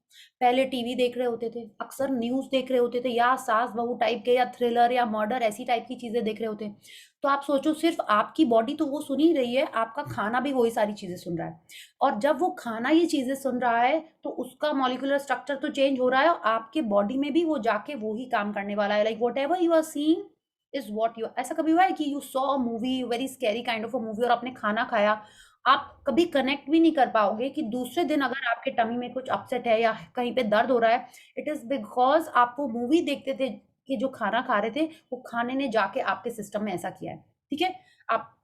पहले टीवी देख रहे होते थे, अक्सर न्यूज़ देख रहे होते थे, या सास बहू टाइप के, या थ्रिलर या मर्डर ऐसी टाइप की चीज़ें देख रहे होते हैं। तो आप सोचो, सिर्फ आपकी बॉडी तो वो सुन ही रही है, आपका खाना भी वही सारी चीज़ें सुन रहा है। और जब वो खाना ये चीज़ें सुन रहा है तो उसका मॉलिक्यूलर स्ट्रक्चर तो चेंज हो रहा है और आपके बॉडी में भी वो जाके वो ही काम करने वाला है। Like whatever you are seeing is what you. ऐसा कभी हुआ है कि you saw a movie, very scary kind of a movie, और आपने खाना खाया, आप कभी कनेक्ट भी नहीं कर पाओगे कि दूसरे दिन अगर आपके टमी में कुछ अपसेट है या कहीं पे दर्द हो रहा है, इट इज बिकॉज आप वो मूवी देखते थे कि जो खाना खा रहे थे वो खाने ने जाके आपके सिस्टम में ऐसा किया है। ठीक है, आप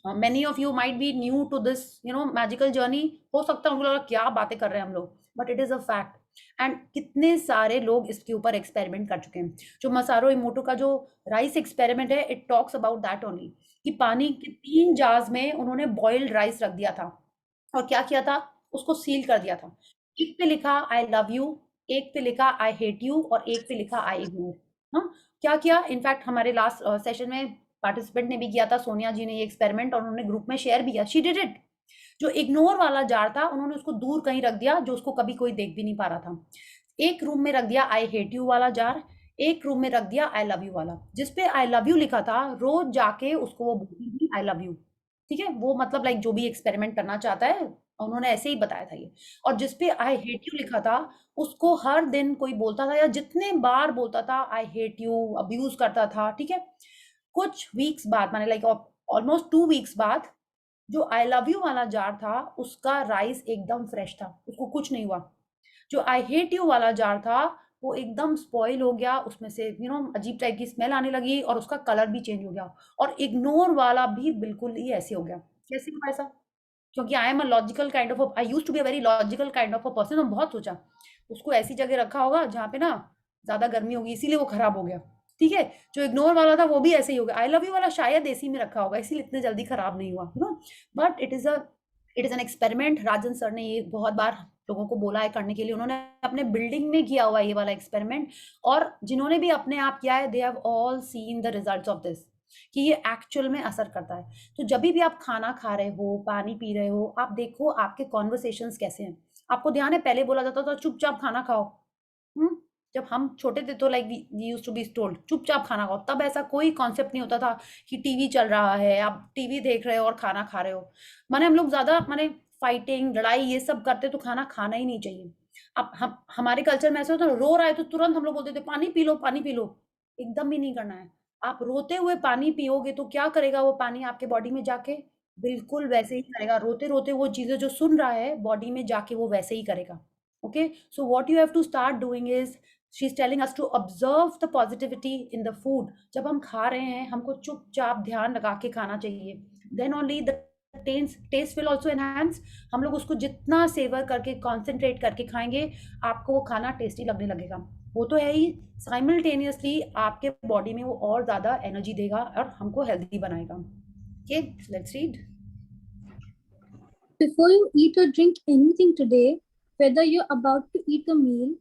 many of you might be new to this magical journey. हो सकता है उनको लगा क्या बातें कर रहे हैं हम लोग, but it is a fact. And कितने सारे लोग इसके ऊपर एक्सपेरिमेंट कर चुके हैं। जो मसारो इमोटो का जो राइस एक्सपेरिमेंट है, it talks about that only, कि पानी के 3 जार्स में उन्होंने बॉइल्ड राइस रख दिया था और क्या किया था, उसको सील कर दिया था। एक पे लिखा आई लव यू, एक पे लिखा आई हेट यू, और एक पे लिखा आई इग्नोर। हाँ, क्या किया, इनफैक्ट हमारे लास्ट सेशन में पार्टिसिपेंट ने भी किया था, सोनिया जी ने ये एक्सपेरिमेंट, और उन्होंने ग्रुप में शेयर भी किया। She did it. जो इग्नोर वाला जार था उन्होंने उसको दूर कहीं रख दिया, जो उसको कभी कोई देख भी नहीं पा रहा था। एक रूम में रख दिया आई हेट यू वाला जार, एक रूम में रख दिया आई लव यू वाला। जिसपे आई लव यू लिखा था, रोज जाके उसको वो बोलती थी आई लव यू। ठीक है, वो मतलब लाइक जो भी एक्सपेरिमेंट करना चाहता है, उन्होंने ऐसे ही बताया था ये। और जिसपे आई हेट यू लिखा था, उसको हर दिन कोई बोलता था, या जितने बार बोलता था आई हेट यू, अब्यूज करता था। ठीक है, कुछ वीक्स बाद, माने लाइक ऑलमोस्ट 2 वीक्स बाद, जो आई लव यू वाला जार था उसका राइस एकदम फ्रेश था, उसको कुछ नहीं हुआ। जो आई हेट यू वाला जार था वो एकदम स्पॉइल हो गया, उसमें से अजीब टाइप की स्मेल आने लगी और उसका कलर भी चेंज हो गया। और इग्नोर वाला भी बिल्कुल ही ऐसे हो गया। कैसे हुआ ऐसा? क्योंकि I am a logical kind of, I used to be a very logical kind of a person. तो बहुत सोचा उसको ऐसी जगह रखा होगा जहाँ पे ना ज्यादा गर्मी होगी, इसीलिए वो खराब हो गया। ठीक है, जो इग्नोर वाला था वो भी ऐसे ही हो गया। आई लव यू वाला शायद एसी में रखा होगा, इसीलिए इतने जल्दी खराब नहीं हुआ। But it is an experiment. Rajan sir ने ये बहुत बार लोगों को बोला है करने के लिए। उन्होंने अपने बिल्डिंग में किया हुआ ये वाला एक्सपेरिमेंट, और जिन्होंने भी अपने आप किया है, they have all seen the results of this, कि ये एक्चुअल में असर करता है। तो जब भी आप खाना खा रहे हो, पानी पी रहे हो, आप देखो आपके कॉन्वर्सेशंस कैसे हैं। आपको ध्यान है, पहले बोला जाता था चुपचाप खाना खाओ। जब हम छोटे थे तो like we used to be told चुपचाप खाना खाओ। तब ऐसा कोई कॉन्सेप्ट नहीं होता था कि टीवी चल रहा है, आप टीवी देख रहे हो और खाना खा रहे हो। माने हम लोग ज्यादा माने फाइटिंग, लड़ाई ये सब करते तो खाना खाना ही नहीं चाहिए। अब हम हमारे कल्चर में ऐसा होता है, रो रहा है तो तुरंत हम लोग बोलते थे पानी पी लो, पानी पी लो। एकदम भी नहीं करना है। आप रोते हुए पानी पियोगे तो क्या करेगा वो पानी आपके बॉडी में जाके? बिल्कुल वैसे ही करेगा। रोते-रोते वो चीज़ें जो सुन रहा है बॉडी में जाके वो वैसे ही करेगा। Okay? So what you have to start doing is she is telling us to observe the positivity in the food. जब हम खा रहे हैं हमको चुपचाप ध्यान लगा के खाना चाहिए। Then only the taste will also enhance. हम लोग उसको जितना सेवर करके कॉन्सेंट्रेट करके खाएंगे आपको वो खाना टेस्टी लगने लगेगा। वो तो है ही, साइमल्टेनियसली आपके बॉडी में वो और ज़्यादा एनर्जी देगा और हमको हेल्दी बनाएगा। Okay, let's read. Before you eat or drink anything today, whether you're about to eat a meal,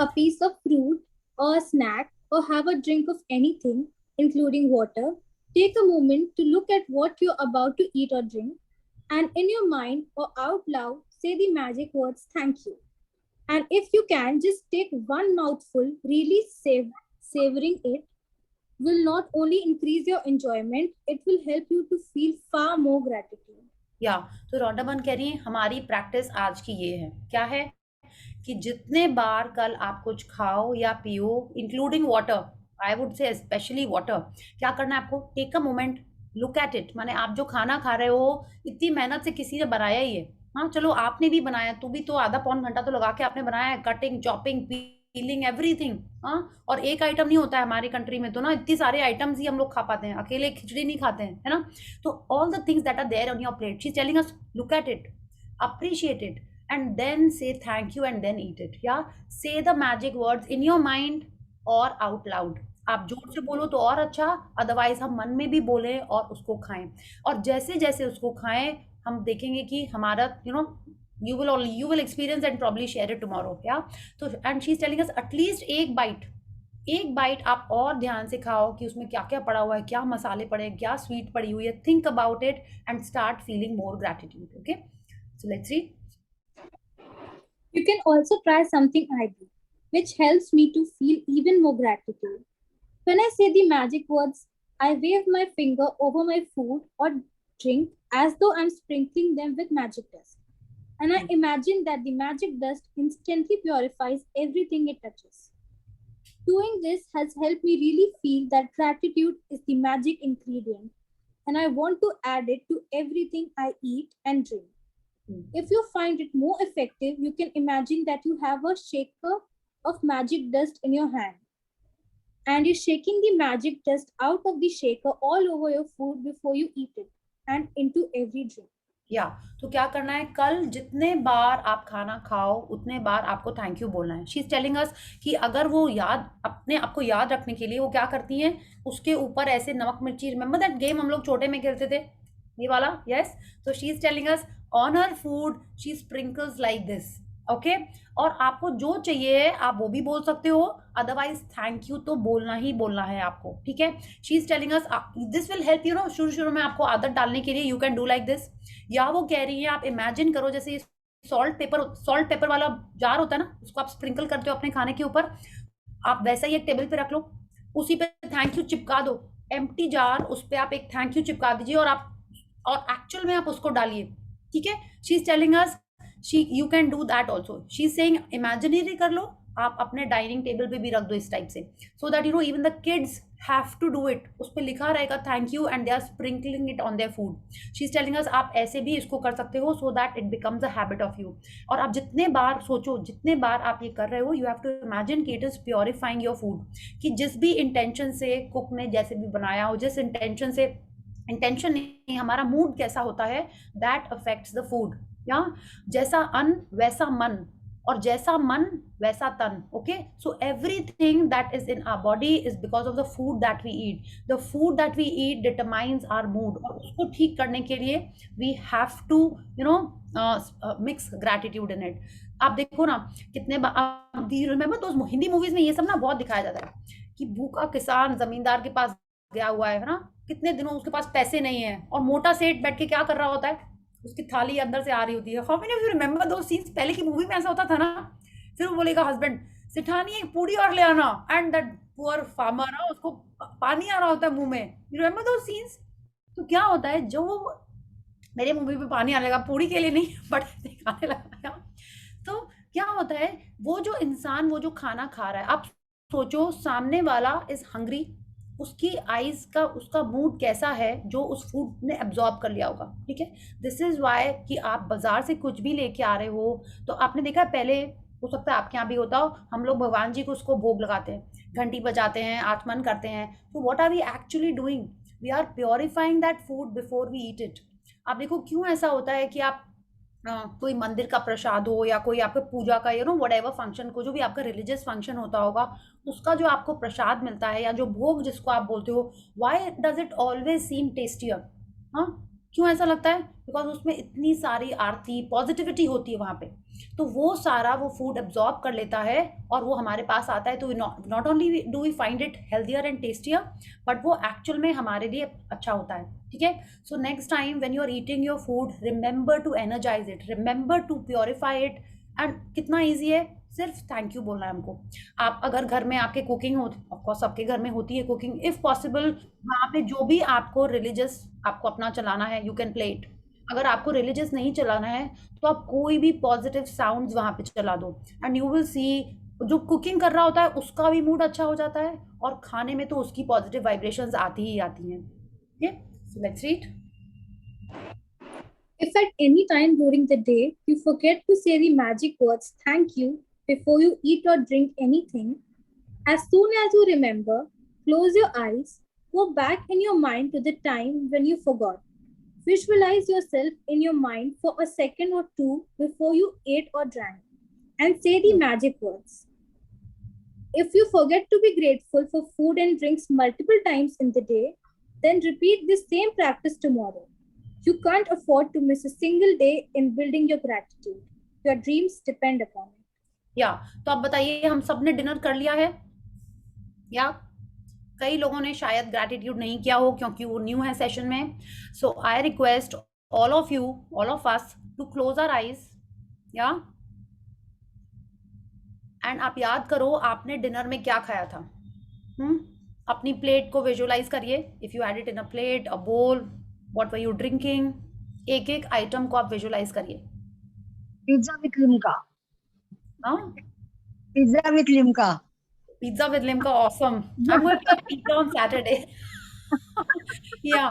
a piece of fruit, or a snack, or have a drink of anything, including water, take a moment to look at what you're about to eat or drink, and in your mind or out loud, say the magic words, thank you. And if you can, just take one mouthful, really savoring it, will not only increase your enjoyment, it will help you to feel far more gratitude. या तो रॉन्डामन कह रही है हमारी practice आज की ये है, क्या है कि जितने बार कल आप कुछ खाओ या पियो, including water, I would say specially water, क्या करना है आपको? Take a moment, look at it. माने आप जो खाना खा रहे हो इतनी मेहनत से किसी ने बनाया ही है। हाँ चलो आपने भी बनाया, तू भी तो आधा पौन घंटा तो लगा के आपने बनाया है, कटिंग, चॉपिंग, पीलिंग, एवरीथिंग। हाँ, और एक आइटम नहीं होता है हमारी कंट्री में तो ना, इतनी सारे आइटम्स ही हम लोग खा पाते हैं, अकेले खिचड़ी नहीं खाते हैं, है ना? तो all the things that are there on your plate, she is telling us look at it, appreciate it, and then say thank you and then eat it. Yeah, say the magic words in your mind or out loud. आप जोर से बोलो तो और अच्छा, otherwise हम मन में भी बोलें और उसको खाएं। और जैसे जैसे उसको खाएं हम देखेंगे कि हमारा you will experience and probably share it tomorrow. Yeah, तो and she is telling us at least एक बाइट आप और ध्यान से खाओ कि उसमें क्या क्या पड़ा हुआ है, क्या मसाले पड़े हैं, क्या स्वीट पड़ी हुई है। Think about it and start feeling more gratitude. Okay, so let's read. You can also try something I do, which helps me to feel even more gratitude. When I say the magic words, I wave my finger over my food or drink as though I'm sprinkling them with magic dust. And I imagine that the magic dust instantly purifies everything it touches. Doing this has helped me really feel that gratitude is the magic ingredient, and I want to add it to everything I eat and drink. If you find it more effective, you can imagine that you have a shaker of magic dust in your hand. And you're shaking the magic dust out of the shaker all over your food before you eat it and into every drink. या तो क्या करना है, कल जितने बार आप खाना खाओ उतने बार आपको थैंक यू बोलना है। शी इज टेलिंग अस कि अगर वो अपने आपको याद रखने के लिए वो क्या करती हैं, उसके ऊपर ऐसे नमक मिर्ची, रिमेंबर दैट गेम हम लोग छोटे में खेलते थे ये वाला? यस, तो she is telling us on her food she sprinkles like this. Okay, और आपको जो चाहिए आप वो भी बोल सकते हो, अदरवाइज थैंक यू तो बोलना ही बोलना है आपको, ठीक है? She is telling us this will help शुरू में आपको आदत डालने के लिए, you can do like this. या वो कह रही है आप इमेजिन करो जैसे सॉल्ट पेपर वाला जार होता है ना, उसको आप स्प्रिंकल करते हो अपने खाने के ऊपर, आप वैसा ही एक टेबल पे रख लो, उसी पे थैंक यू चिपका दो, एम्प्टी जार, उस पर आप एक थैंक यू चिपका दीजिए और एक्चुअल में आप उसको डालिए, ठीक है? She is telling us you can do that also. She is saying imaginary कर लो, आप अपने डाइनिंग टेबल पे भी रख दो इस टाइप से, so that even the kids have to do it. उस पे लिखा रहेगा thank you and they are sprinkling it on their food. She is telling us आप ऐसे भी इसको कर सकते हो so that it becomes a habit of you. और आप जितने बार सोचो, जितने बार आप ये कर रहे हो, you have to imagine कि it is purifying your food. कि जिस भी इंटेंशन से कुक ने जैसे भी बनाया हो, जिस इंटेंशन से, इंटेंशन नहीं हमारा मूड कैसा होता है, that affects the food. या जैसा अन्न वैसा मन, और जैसा मन वैसा तन। Okay, so everything that is in our body is because of the food that we eat. The food that we eat determines our mood, और उसको ठीक करने के लिए we have to mix gratitude in it. आप देखो ना कितने रिमेंबर तो हिंदी मूवीज में ये सब ना बहुत दिखाया जाता है कि भूखा किसान जमींदार के पास गया हुआ है ना, कितने दिनों उसके पास पैसे नहीं है, और मोटा सेठ बैठ के क्या कर रहा होता है, उसकी थाली अंदर से आ रही होती है। How many of you remember दो सीन्स? पहले की मूवी में ऐसा होता था ना, फिर वो बोलेगा हस्बैंड सिठानी एक पूड़ी और ले आना, एंड दैट पुअर फार्मर ना, उसको पानी आ रहा होता है मुंह में। यू रिमेंबर दो सीन्स? तो क्या होता है, जो मेरे मुंह में पानी आने लगा, पूरी के लिए नहीं बट आने लगा। तो क्या होता है, वो जो इंसान वो जो खाना खा रहा है, आप सोचो सामने वाला इज हंग्री, उसकी आईज का उसका मूड कैसा है जो उस फूड ने एब्जॉर्ब कर लिया होगा, ठीक है। दिस इज वाई कि आप बाजार से कुछ भी लेके आ रहे हो, तो आपने देखा पहले, हो सकता है आपके यहाँ भी होता हो, हम लोग भगवान जी को उसको भोग लगाते हैं, घंटी बजाते हैं, आचमन करते हैं। तो what are we actually doing, we are purifying that food before we eat it. आप देखो क्यों ऐसा होता है कि आप कोई मंदिर का प्रसाद हो या कोई आपके पूजा का व्हाटएवर फंक्शन को, जो भी आपका रिलीजियस फंक्शन होता होगा, उसका जो आपको प्रसाद मिलता है या जो भोग जिसको आप बोलते हो, why does it always seem tastier? हाँ, क्यों ऐसा लगता है? बिकॉज उसमें इतनी सारी आरती पॉजिटिविटी होती है वहाँ पे, तो वो सारा वो फूड एब्जॉर्ब कर लेता है और वो हमारे पास आता है। तो not only do we find it healthier and tastier, but वो एक्चुअल में हमारे लिए अच्छा होता है, ठीक है। So next time when you are eating your food, remember to energise it, remember to purify it. And कितना ईजी है, सिर्फ थैंक यू बोलना है हमको। आप अगर घर में आपके कुकिंग होती, ऑफकोर्स सबके घर में होती है कुकिंग, इफ पॉसिबल वहाँ पे जो भी आपको रिलीजियस आपको अपना चलाना है, यू कैन प्ले इट। अगर आपको रिलीजियस नहीं चलाना है तो आप कोई भी पॉजिटिव साउंड्स वहाँ पे चला दो, एंड यू विल सी जो कुकिंग कर रहा होता है उसका भी मूड अच्छा हो जाता है, और खाने में तो उसकी पॉजिटिव वाइब्रेशंस आती ही आती हैं। Okay, so let's read. If at any time during the day you forget to say the magic words thank you before you eat or drink anything, as soon as you remember, close your eyes, go back in your mind to the time when you forgot. Visualize yourself in your mind for a second or two before you ate or drank, and say the magic words. If you forget to be grateful for food and drinks multiple times in the day, then repeat this same practice tomorrow. You can't afford to miss a single day in building your gratitude. Your dreams depend upon it. या तो आप बताइए, हम सब ने dinner कर लिया है, या कई लोगों ने शायद ग्रैटिट्यूड नहीं किया हो क्योंकि वो न्यू है सेशन में। So I request all of you, all of us to close our eyes, yeah and आप याद करो आपने डिनर में क्या खाया था। अपनी प्लेट को विजुअलाइज करिए, if you had it in a plate, a bowl, what were you drinking, एक एक आइटम को आप विजुअलाइज करिए। Pizza with Limca. हाँ, pizza with Limca. Pizza with Limca, awesome. I am going to have pizza on Saturday. या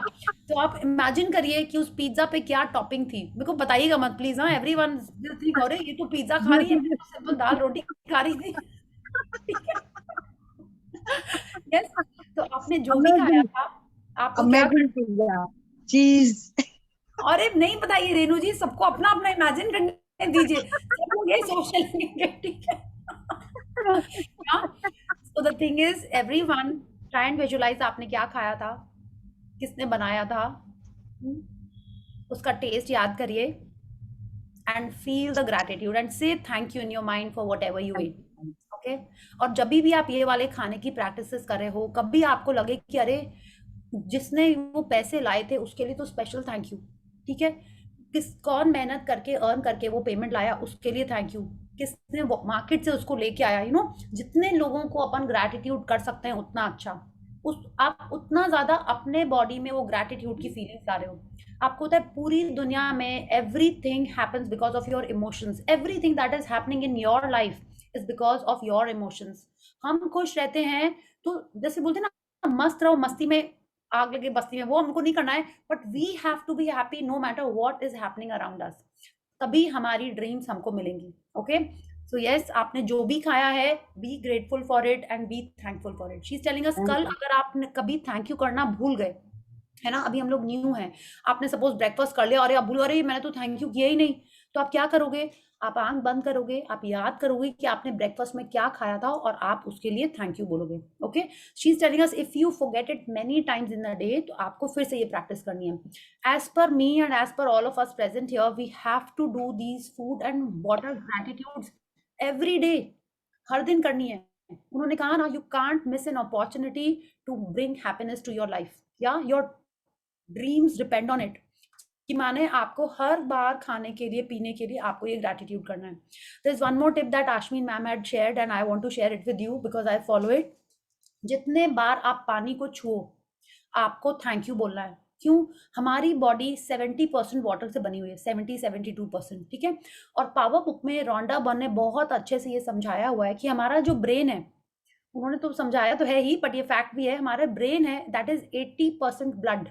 तो आप इमेजिन करिए कि उस पिज्जा पे क्या टॉपिंग थी, मेरे को बताइएगा मत प्लीज। हाँ, एवरीवन विल थिंक अरे ये तो पिज्जा खा रही है, मैं तो सिंपल दाल रोटी खा रही थी। यस, तो आपने जो भी खाया था, आपको क्या पिज्जा, चीज। अरे नहीं बताइए रेनू जी, सबको अपना अपना इमेजिन करने दीजिए, सब लोग ये सोच लेंगे, ठीक है। So the thing is, everyone try and visualize आपने क्या खाया था, किसने बनाया था, उसका टेस्ट याद करिए, and feel the gratitude and say thank you in your mind for whatever you ate. Okay? और जब भी आप ये वाले खाने की प्रैक्टिसेस कर रहे हो, कभी आपको लगे कि अरे जिसने वो पैसे लाए थे उसके लिए तो स्पेशल थैंक यू, ठीक है। कौन मेहनत करके अर्न करके वो पेमेंट लाया उसके लिए थैंक यू, किसने मार्केट से उसको लेके आया, जितने लोगों को अपन ग्रैटिट्यूड कर सकते हैं उतना अच्छा, आप उतना ज्यादा अपने बॉडी में वो ग्रैटिट्यूड की फीलिंग्स ला रहे हो। आपको होता है पूरी दुनिया में everything happens because of your emotions, everything that is happening in your life is because of your emotions. हम खुश रहते हैं तो जैसे बोलते हैं ना, मस्त रहो, मस्ती में आग लगे बस्ती में, वो हमको नहीं करना है, but we have to be happy no matter what is happening around us, तभी हमारी ड्रीम्स हमको मिलेंगी। ओके, सो यस, आपने जो भी खाया है, B grateful for it and B thankful for it. She is telling अस, कल अगर आपने कभी थैंक यू करना भूल गए, है ना, अभी हम लोग न्यू हैं, आपने सपोज ब्रेकफास्ट कर लिया, अरे अब भूल, अरे मैंने तो थैंक यू किया ही नहीं, तो आप क्या करोगे, आप आंख बंद करोगे, आप याद करोगे कि आपने ब्रेकफास्ट में क्या खाया था और आप उसके लिए थैंक यू बोलोगे। Okay, she is telling us if you forget it many times in the day, तो आपको फिर से ये प्रैक्टिस करनी है। As per me and as per all of us present here, we have to do these food and water gratitudes every day, हर दिन करनी है। उन्होंने कहा ना, you can't miss an opportunity to bring happiness to your life, या your dreams depend on it, कि माने आपको हर बार खाने के लिए पीने के लिए आपको ये ग्रैटिट्यूड करना है। There is one more tip that Ashmeen ma'am had shared and I want to share it with you because I follow it. जितने बार आप पानी को छुओ आपको थैंक यू बोलना है, क्यों? हमारी बॉडी 70% वाटर से बनी हुई है, 70-72%, ठीक है? और पावर बुक में रोंडा बर्न ने बहुत अच्छे से ये समझाया हुआ है कि हमारा जो ब्रेन है, उन्होंने तो समझाया तो है ही, बट ये फैक्ट भी है, हमारा ब्रेन है दैट इज 80% ब्लड।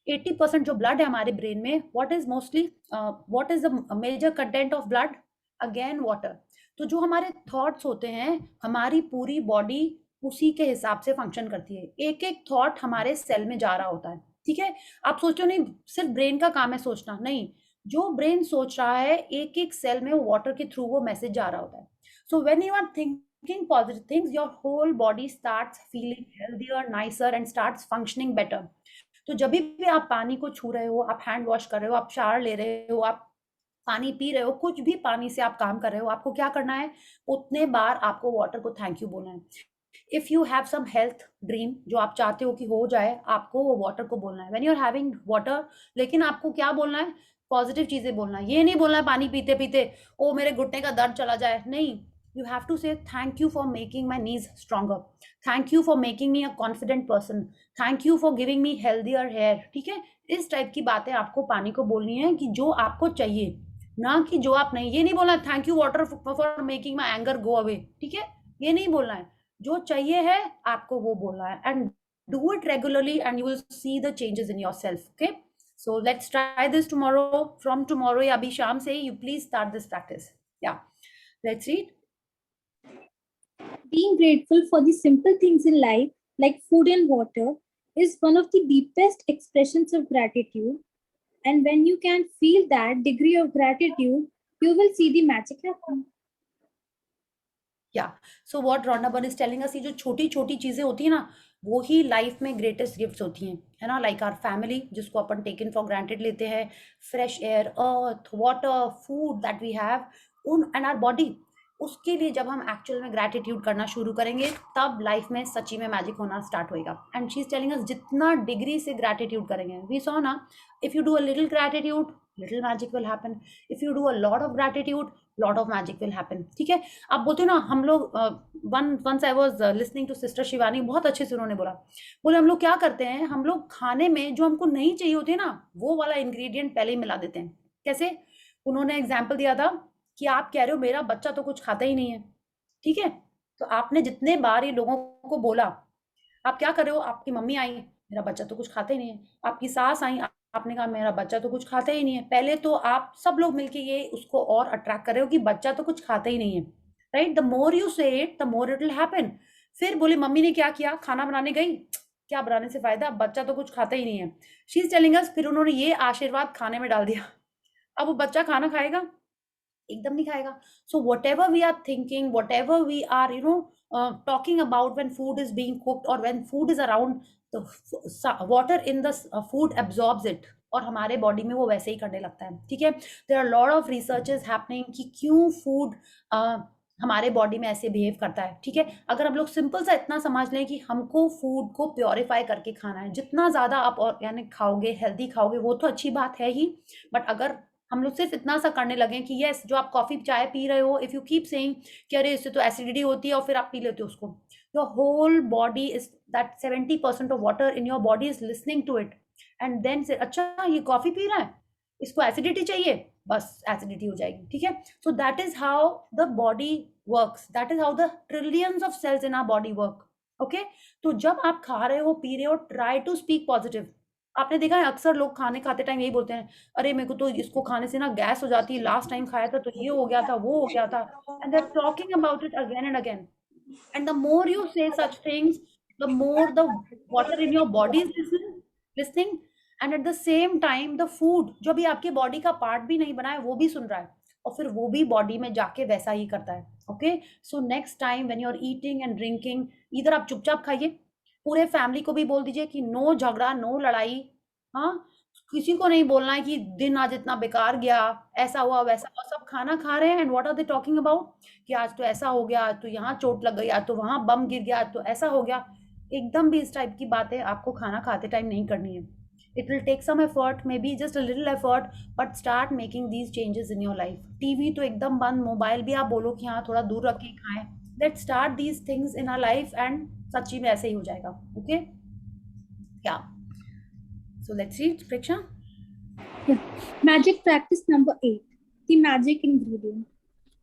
80% जो ब्लड है हमारे ब्रेन में, what is mostly what is the major content of blood? Again water. तो जो हमारे थॉट्स होते हैं, हमारी पूरी बॉडी उसी के हिसाब से फंक्शन करती है। एक एक थॉट हमारे सेल में जा रहा होता है, ठीक है? आप सोचो नहीं सिर्फ ब्रेन का काम है सोचना, नहीं, जो ब्रेन सोच रहा है एक एक सेल में वो वाटर के थ्रू वो मैसेज जा रहा होता है। So when you are thinking positive things, your whole body starts feeling healthier, nicer and starts functioning better. तो जब भी आप पानी को छू रहे हो, आप हैंड वॉश कर रहे हो, आप शावर ले रहे हो, आप पानी पी रहे हो, कुछ भी पानी से आप काम कर रहे हो, आपको क्या करना है? उतने बार आपको वाटर को थैंक यू बोलना है। If you have some health dream जो आप चाहते हो कि हो जाए, आपको वो वाटर को बोलना है। When you are having water, लेकिन आपको क्या बोलना है? पॉजिटिव चीजें बोलना है। ये नहीं बोलना है पानी पीते पीते ओ मेरे घुटने का दर्द चला जाए, नहीं। You have to say thank you for making my knees stronger. Thank you for making me a confident person. Thank you for giving me healthier hair. ठीक है? इस टाइप की बातें आपको पानी को बोलनी है कि जो आपको चाहिए, ना कि जो आप नहीं। ये नहीं बोलना thank you water for making my anger go away, ठीक है? ये नहीं बोलना है। जो चाहिए है आपको वो बोलना है, and do it regularly and you will see the changes in your self. Okay, so let's try this tomorrow. From tomorrow या अभी शाम से you please start this practice. Yeah let's read. Being grateful for the simple things in life, like food and water, is one of the deepest expressions of gratitude. And when you can feel that degree of gratitude, you will see the magic happen. Yeah. So what Rhonda Byrne is telling us, ये जो छोटी छोटी चीजें होती है ना, वो ही life में ग्रेटेस्ट गिफ्ट्स होती हैं, है ना? लाइक आवर फैमिली, जिसको अपन टेकन फॉर ग्रांटेड लेते हैं, fresh air, earth, water, food that we have, उन एंड आवर बॉडी, उसके लिए जब हम एक्चुअल में ग्रैटिट्यूड करना शुरू करेंगे, तब लाइफ में सच्ची में मैजिक होना स्टार्ट होएगा। And she is telling us जितना डिग्री से ग्रैटिट्यूड करेंगे, वी सॉ ना, if you do a little gratitude, little magic will happen. If you do a lot of gratitude, lot of magic will happen, ठीक है? आप बोलते हो ना, हम लोग once I was listening to sister Shivani, बहुत अच्छे से उन्होंने बोले हम लोग क्या करते हैं, हम लोग खाने में जो हमको नहीं चाहिए होते ना, वो वाला इंग्रेडिएंट पहले ही मिला देते हैं। कैसे? उन्होंने एग्जाम्पल दिया था कि आप कह रहे हो मेरा बच्चा तो कुछ खाता ही नहीं है, ठीक है? तो आपने जितने बार ये लोगों को बोला, आप क्या कर रहे हो? आपकी मम्मी आई, मेरा बच्चा तो कुछ खाता ही नहीं है। आपकी सास आई, आपने कहा मेरा बच्चा तो कुछ खाता ही नहीं है। पहले तो आप सब लोग मिलके ये उसको और अट्रैक्ट कर रहे हो कि बच्चा तो कुछ खाता ही नहीं है, राइट? द मोर यू से it, the more it will happen. फिर बोले मम्मी ने क्या किया, खाना बनाने गई, क्या बनाने से फायदा, बच्चा तो कुछ खाता ही नहीं है। शी इज टेलिंग अस, फिर उन्होंने ये आशीर्वाद खाने में डाल दिया। अब वो बच्चा खाना खाएगा? एकदम नहीं खाएगा। So whatever we are thinking, whatever we are talking about when food is being cooked or when food is around, the water in the food absorbs it और हमारे बॉडी में वो वैसे ही करने लगता है, ठीक है? There are lot of researches happening कि क्यों फूड हमारे बॉडी में ऐसे बिहेव करता है, ठीक है? अगर हम लोग सिंपल सा इतना समझ लें कि हमको फूड को प्योरीफाई करके खाना है, जितना ज़्यादा आप ऑर्गेनिक खाओगे, हेल्दी खाओगे, वो तो अच्छी बात है ही, बट अगर हम लोग सिर्फ इतना सा करने लगे कि यस, जो आप कॉफी चाय पी रहे हो, इफ यू कीप सेइंग कि अरे इससे तो एसिडिटी होती है, और फिर आप पी लेते हो उसको, your whole body is that 70% of water in your body is listening to it, and then say अच्छा ये कॉफी पी रहा है, इसको एसिडिटी चाहिए, बस एसिडिटी हो जाएगी, ठीक है? So that is how the body works, that is how the trillions of cells in our body work, okay? तो जब आप खा रहे हो, पी रहे हो, ट्राई टू स्पीक पॉजिटिव। आपने देखा है अक्सर लोग खाने खाते टाइम यही बोलते हैं, अरे मेरे को तो इसको खाने से ना गैस हो जाती है, लास्ट टाइम खाया था तो ये हो गया था, वो हो गया था, and they are talking about it again and again, and the more you say such things, the more the water in your body is listening, and at the same time the food जो भी आपके body का part भी नहीं बना है वो भी सुन रहा है, और फिर वो भी बॉडी में जाके वैसा ही करता है, okay? So next time when you are eating and drinking, इधर आप चुपचाप खाइए, पूरे फैमिली को भी बोल दीजिए कि नो झगड़ा, नो लड़ाई, हाँ? किसी को नहीं बोलना है कि दिन आज इतना बेकार गया, ऐसा हुआ वैसा हुआ, सब खाना खा रहे हैं, and what are they talking about कि आज तो ऐसा हो गया, आज तो यहाँ चोट लग गई, आज तो वहां बम गिर गया, आज तो ऐसा हो गया। एकदम भी इस टाइप की बातें आपको खाना खाते टाइम नहीं करनी है। It will take some effort, maybe just a little effort, but start making these changes in your life. TV तो एकदम बंद, मोबाइल भी आप बोलो कि हाँ थोड़ा दूर रख के खाएं, let's start these things in our life, and सच्ची में ऐसे ही हो जाएगा, ओके? क्या So let's read, Preksha. Yeah. Magic practice number 8. The magic ingredient.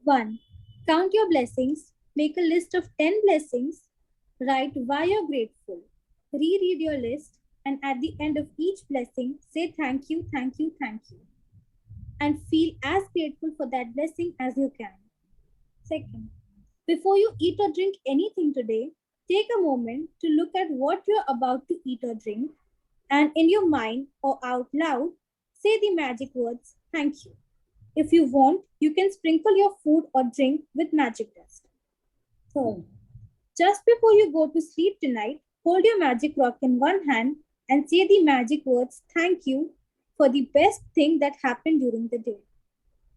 1. Count your blessings. Make a list of 10 blessings. Write why you're grateful. Reread your list, and at the end of each blessing, say thank you, thank you, thank you. And feel as grateful for that blessing as you can. Second, before you eat or drink anything today, take a moment to look at what you're about to eat or drink, and in your mind or out loud, say the magic words, thank you. If you want, you can sprinkle your food or drink with magic dust. Third, just before you go to sleep tonight, hold your magic rock in one hand and say the magic words, thank you, for the best thing that happened during the day.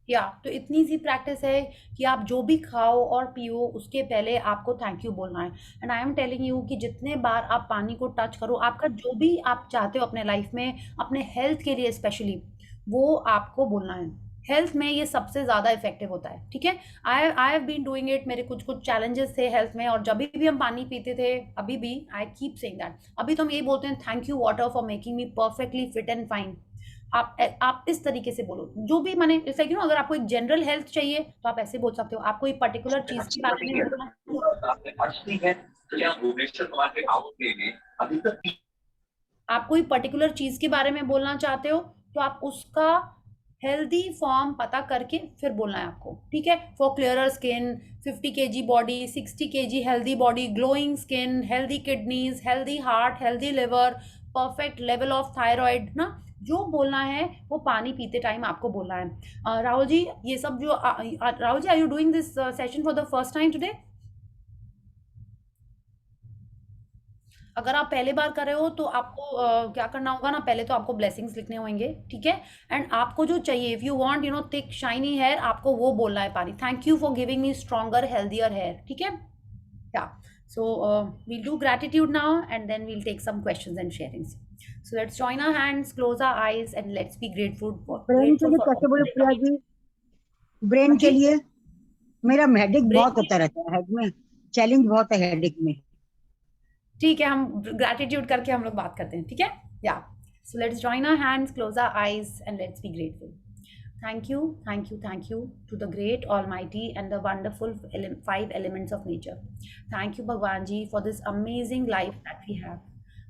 या तो इतनी सी practice है कि आप जो भी खाओ और पियो उसके पहले आपको थैंक यू बोलना है। And I am telling you कि जितने बार आप पानी को टच करो, आपका जो भी आप चाहते हो अपने लाइफ में, अपने हेल्थ के लिए स्पेशली, वो आपको बोलना है। हेल्थ में ये सबसे ज़्यादा इफेक्टिव होता है, ठीक है। I have been doing it. मेरे कुछ चैलेंजेस थे हेल्थ में, और जब भी हम पानी पीते थे, अभी भी आई कीप सेइंग दैट। अभी तो हम यही बोलते हैं, thank you water for making me perfectly fit and fine. आप इस तरीके से बोलो, जो भी मैंने इट्स लाइक अगर आपको एक जनरल हेल्थ चाहिए तो आप ऐसे बोल सकते हो। आप कोई पर्टिकुलर चीज के बारे में बोलना, आप कोई पर्टिकुलर चीज के बारे में बोलना चाहते हो तो आप उसका हेल्दी फॉर्म पता करके फिर बोलना है आपको, ठीक है। For clearer skin, 50 kg body, 60 kg healthy body, glowing skin, healthy kidneys, healthy heart, healthy liver, perfect level of thyroid ना, जो बोलना है वो पानी पीते टाइम आपको बोलना है। राहुल जी, ये सब जो Rahul ji, are you doing this session for the first time today? अगर आप पहले बार कर रहे हो तो आपको क्या करना होगा ना, पहले तो आपको ब्लेसिंग्स लिखने होंगे, ठीक है। एंड आपको जो चाहिए, if you want thick shiny hair, आपको वो बोलना है पानी, thank you for giving me stronger healthier hair, ठीक है। Yeah so we'll do gratitude now and then we'll take some questions and sharings. So let's join our hands, close our eyes, and let's be grateful for brain के लिए कैसे बोले Priya ji? Brain के लिए मेरा headache बहुत होता रहता है, हेड में चैलेंज बहुत है हेडेक में। ठीक है, हम ग्रैटिट्यूड करके हम लोग बात करते हैं, ठीक है। Yeah so let's join our hands, close our eyes and let's be grateful. Thank you, thank you, thank you to the great Almighty and the wonderful 5 elements of nature. Thank you, Bhagwan Ji, for this amazing life that we have.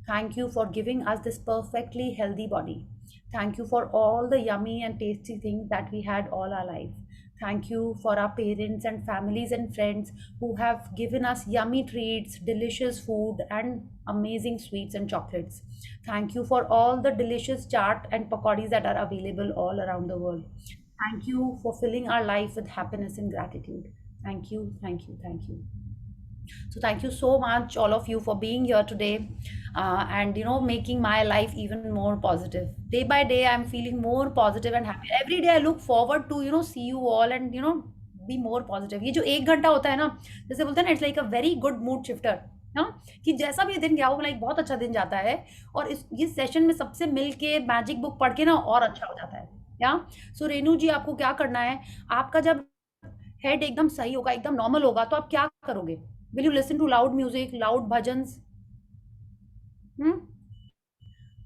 Thank you for giving us this perfectly healthy body. Thank you for all the yummy and tasty things that we had all our life. Thank you for our parents and families and friends who have given us yummy treats, delicious food, and amazing sweets and chocolates. Thank you for all the delicious chaat and pakodis that are available all around the world. Thank you for filling our life with happiness and gratitude. Thank you, thank you, thank you. So thank you so much, all of you, for being here today, and making my life even more positive. Day by day, I'm feeling more positive and happy. Every day I look forward to see you all and be more positive. ये जो 1 घंटा होता है ना, जैसे बोलते हैं ना, it's like a very good mood shifter, हाँ, कि जैसा भी दिन गया वो लाइक बहुत अच्छा दिन जाता है, और इस सेशन में सबसे मिल के मैजिक बुक पढ़ के ना और अच्छा हो जाता है। या सो रेनू जी, आपको क्या करना है, आपका जब हेड एकदम सही होगा, एकदम नॉर्मल होगा, तो आप क्या करोगे? Will you listen to loud music, loud bhajans?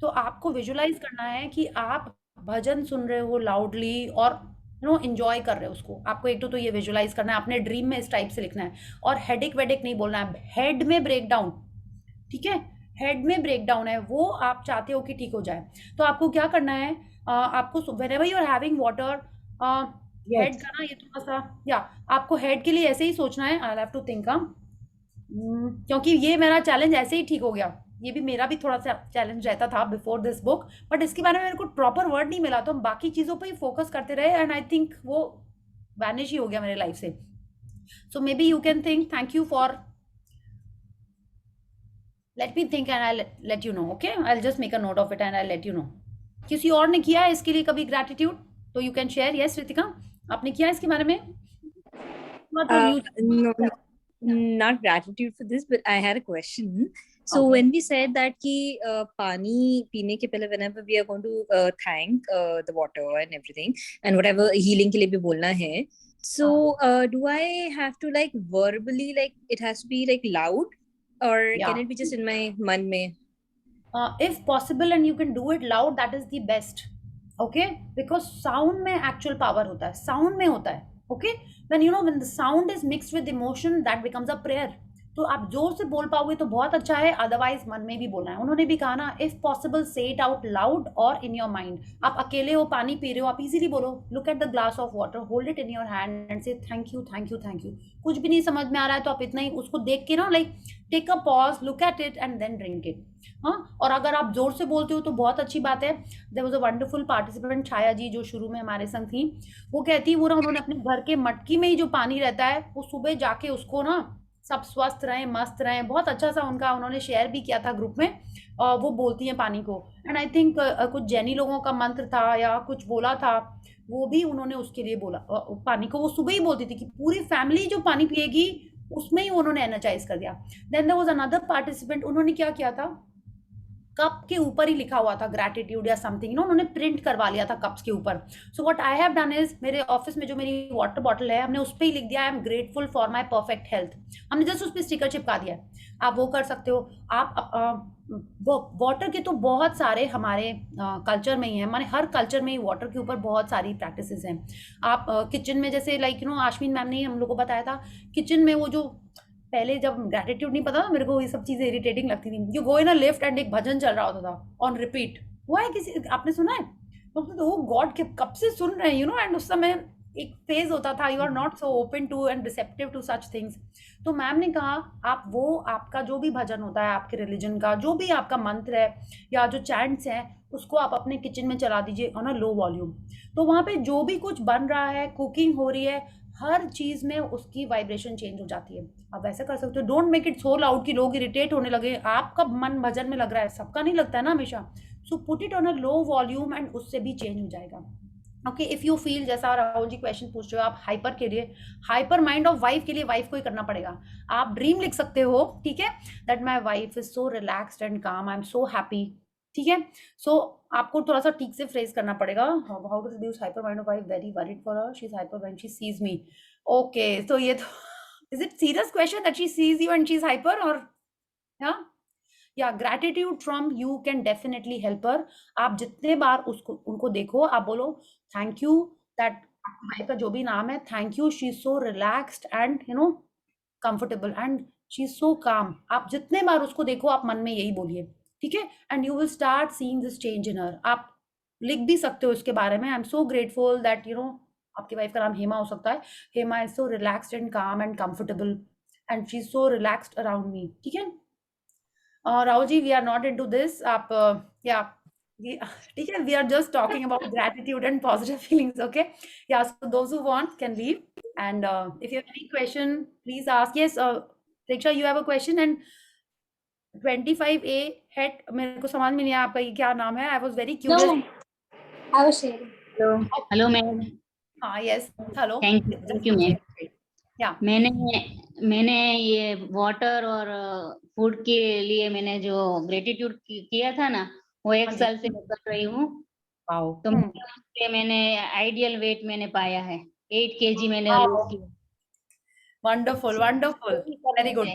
तो आपको विजुलाइज करना है कि आप भजन सुन रहे हो लाउडली और एंजॉय कर रहे हो उसको। आपको एक तो ये विजुलाइज करना है, अपने ड्रीम में इस टाइप से लिखना है, और हेडेक वेडेक नहीं बोलना है, हेड में ब्रेक डाउन, ठीक है। हेड में ब्रेक डाउन है, वो आप चाहते हो कि ठीक हो जाए, तो आपको क्या करना है, आपको whenever you are having water, head का ना ये थोड़ा सा, या आपको हेड के लिए ऐसे ही सोचना है, आई हैव टू थिंक, क्योंकि ये मेरा चैलेंज ऐसे ही ठीक हो गया। ये भी मेरा भी थोड़ा सा चैलेंज रहता था बिफोर दिस बुक, बट इसके बारे में मेरे को प्रॉपर वर्ड नहीं मिला, तो हम बाकी चीज़ों पे ही फोकस करते रहे, एंड आई थिंक वो वैनिश ही हो गया मेरे लाइफ से। So maybe you can think, thank you for, let me think and I let you know, okay. I just make a note of it and I let you know. किसी और ने किया है इसके लिए कभी gratitude? तो you can share. Yes Ritika, आपने किया इसके बारे में? No, not gratitude for this, but I had a question. So Okay. when we said that ki pani peene ke pehle, whenever we are going to thank the water and everything and whatever healing ke liye bhi bolna hai, so do I have to like verbally, like it has to be like loud, or Yeah. can it be just in my man mein? if possible and you can do it loud, that is the best. Okay, because sound में actual power होता है, sound में होता है. Okay, when you know, when the sound is mixed with emotion, that becomes a prayer. तो आप जोर से बोल पाओगे तो बहुत अच्छा है, अदरवाइज मन में भी बोलना है. उन्होंने भी कहा ना, इफ पॉसिबल से इट आउट लाउड और इन योर माइंड. आप अकेले हो, पानी पी रहे हो, आप इजीली बोलो, look at the glass of water, hold it in your hand and say thank you thank you thank you. कुछ भी नहीं समझ में आ रहा है तो आप इतना ही उसको देख के ना, like take a pause, look at it and then drink it. हाँ, और अगर आप जोर से बोलते हो तो बहुत अच्छी बात है. There was a wonderful participant Chhaya ji, जो शुरू में हमारे संग थी. वो कहती, वो ना, उन्होंने अपने घर के मटकी में ही जो पानी रहता है, वो सुबह जाके उसको ना, सब स्वस्थ रहें, मस्त रहें. बहुत अच्छा सा उनका, उन्होंने शेयर भी किया था ग्रुप में. और वो बोलती हैं पानी को. एंड आई थिंक कुछ जैनी लोगों का मंत्र था या कुछ बोला था, वो भी उन्होंने उसके लिए बोला. पानी को वो सुबह ही बोलती थी कि पूरी फैमिली जो पानी पिएगी, उसमें ही उन्होंने एनर्जाइज कर दिया. Then there was another participant, उन्होंने क्या किया था, कप के ऊपर ही लिखा हुआ था ग्रैटिट्यूड या समथिंग, नो, उन्होंने प्रिंट करवा लिया था कप्स के ऊपर. So what I have done is, मेरे ऑफिस में जो मेरी वाटर बॉटल है, हमने उस पर ही लिख दिया, I am grateful for my perfect health. हमने जस्ट उस पर स्टिकर चिपका दिया है. आप वो कर सकते हो. आप वाटर के तो बहुत सारे हमारे कल्चर में ही है, हमारे हर कल्चर में ही वाटर के ऊपर बहुत सारी प्रैक्टिसेस हैं. आप किचन में, जैसे लाइक आश्विन मैम ने हम लोग को बताया था, किचन में वो जो पहले जब ग्रेटिट्यूड नहीं पता था मेरे को, ये सब चीजें इरिटेटिंग लगती थी. You go in a lift and एक भजन चल रहा होता था ऑन रिपीट. हुआ है किसी, आपने सुना है? तो गॉड के कब से सुन रहे हैं, एंड उस समय एक फेज होता था, you are not so open to and receptive to such things. तो मैम ने कहा, आप वो, आपका जो भी भजन होता है, आपके रिलीजन का जो भी आपका मंत्र है या जो चैंट्स हैं, उसको आप अपने किचन में चला दीजिए ऑन अ लो वॉल्यूम. तो वहाँ पे जो भी कुछ बन रहा है, कुकिंग हो रही है, हर चीज में उसकी वाइब्रेशन चेंज हो जाती है. आप वैसा कर सकते हो. Don't make it so loud कि लोग इरिटेट होने लगे. आपका मन भजन में लग रहा है, सबका नहीं लगता है ना हमेशा. So put it on a low volume and उससे भी चेंज हो जाएगा. ओके, इफ यू फील, जैसा राहुल जी क्वेश्चन पूछ रहे हो, आप हाइपर के लिए, हाइपर माइंड ऑफ वाइफ के लिए वाइफ को ही करना पड़ेगा. आप ड्रीम लिख सकते हो, ठीक है, that my wife is so relaxed and काम, आई एम सो हैप्पी. ठीक है, सो आपको थोड़ा सा ठीक से फ्रेज करना पड़ेगा. How to reduce hyper mind of wife, very worried for her, she is hyper when she sees me. Okay, तो ये तो is it serious question that she sees you and she is hyper, और yeah gratitude from you can definitely help her. आप जितने बार उसको, उनको देखो, आप बोलो थैंक यू, दैट भाई का जो भी नाम है, thank you, she is so relaxed and comfortable and she is सो काम. आप जितने बार उसको देखो, आप मन में यही बोलिए, ठीक है, and you will start seeing this change in her. आप लिख भी सकते हो इसके बारे में, I am so grateful that आपकी वाइफ का नाम हेमा हो सकता है, Hema is so relaxed and calm and comfortable and she is so relaxed around me. ठीक है, Rahul ji, we are not into this. आप या ठीक है, we are just talking about gratitude and positive feelings. Okay, या so those who want can leave, and if you have any question please ask. Yes, Diksha, you have a question. And 25A head, मेरे को समझ में नहीं आया आपका ये क्या नाम है. I was very curious. No, I was sharing. Hello ma'am. हाँ, yes, hello. Thank you ma'am. Yeah. मैंने ये वाटर और फूड के लिए मैंने जो ग्रेटिट्यूड किया था ना, वो 1 साल से मैं कर रही हूँ. तो मैंने आइडियल वेट मैंने पाया है, 8 kg मैंने लूज किया. Wonderful, wonderful, very good.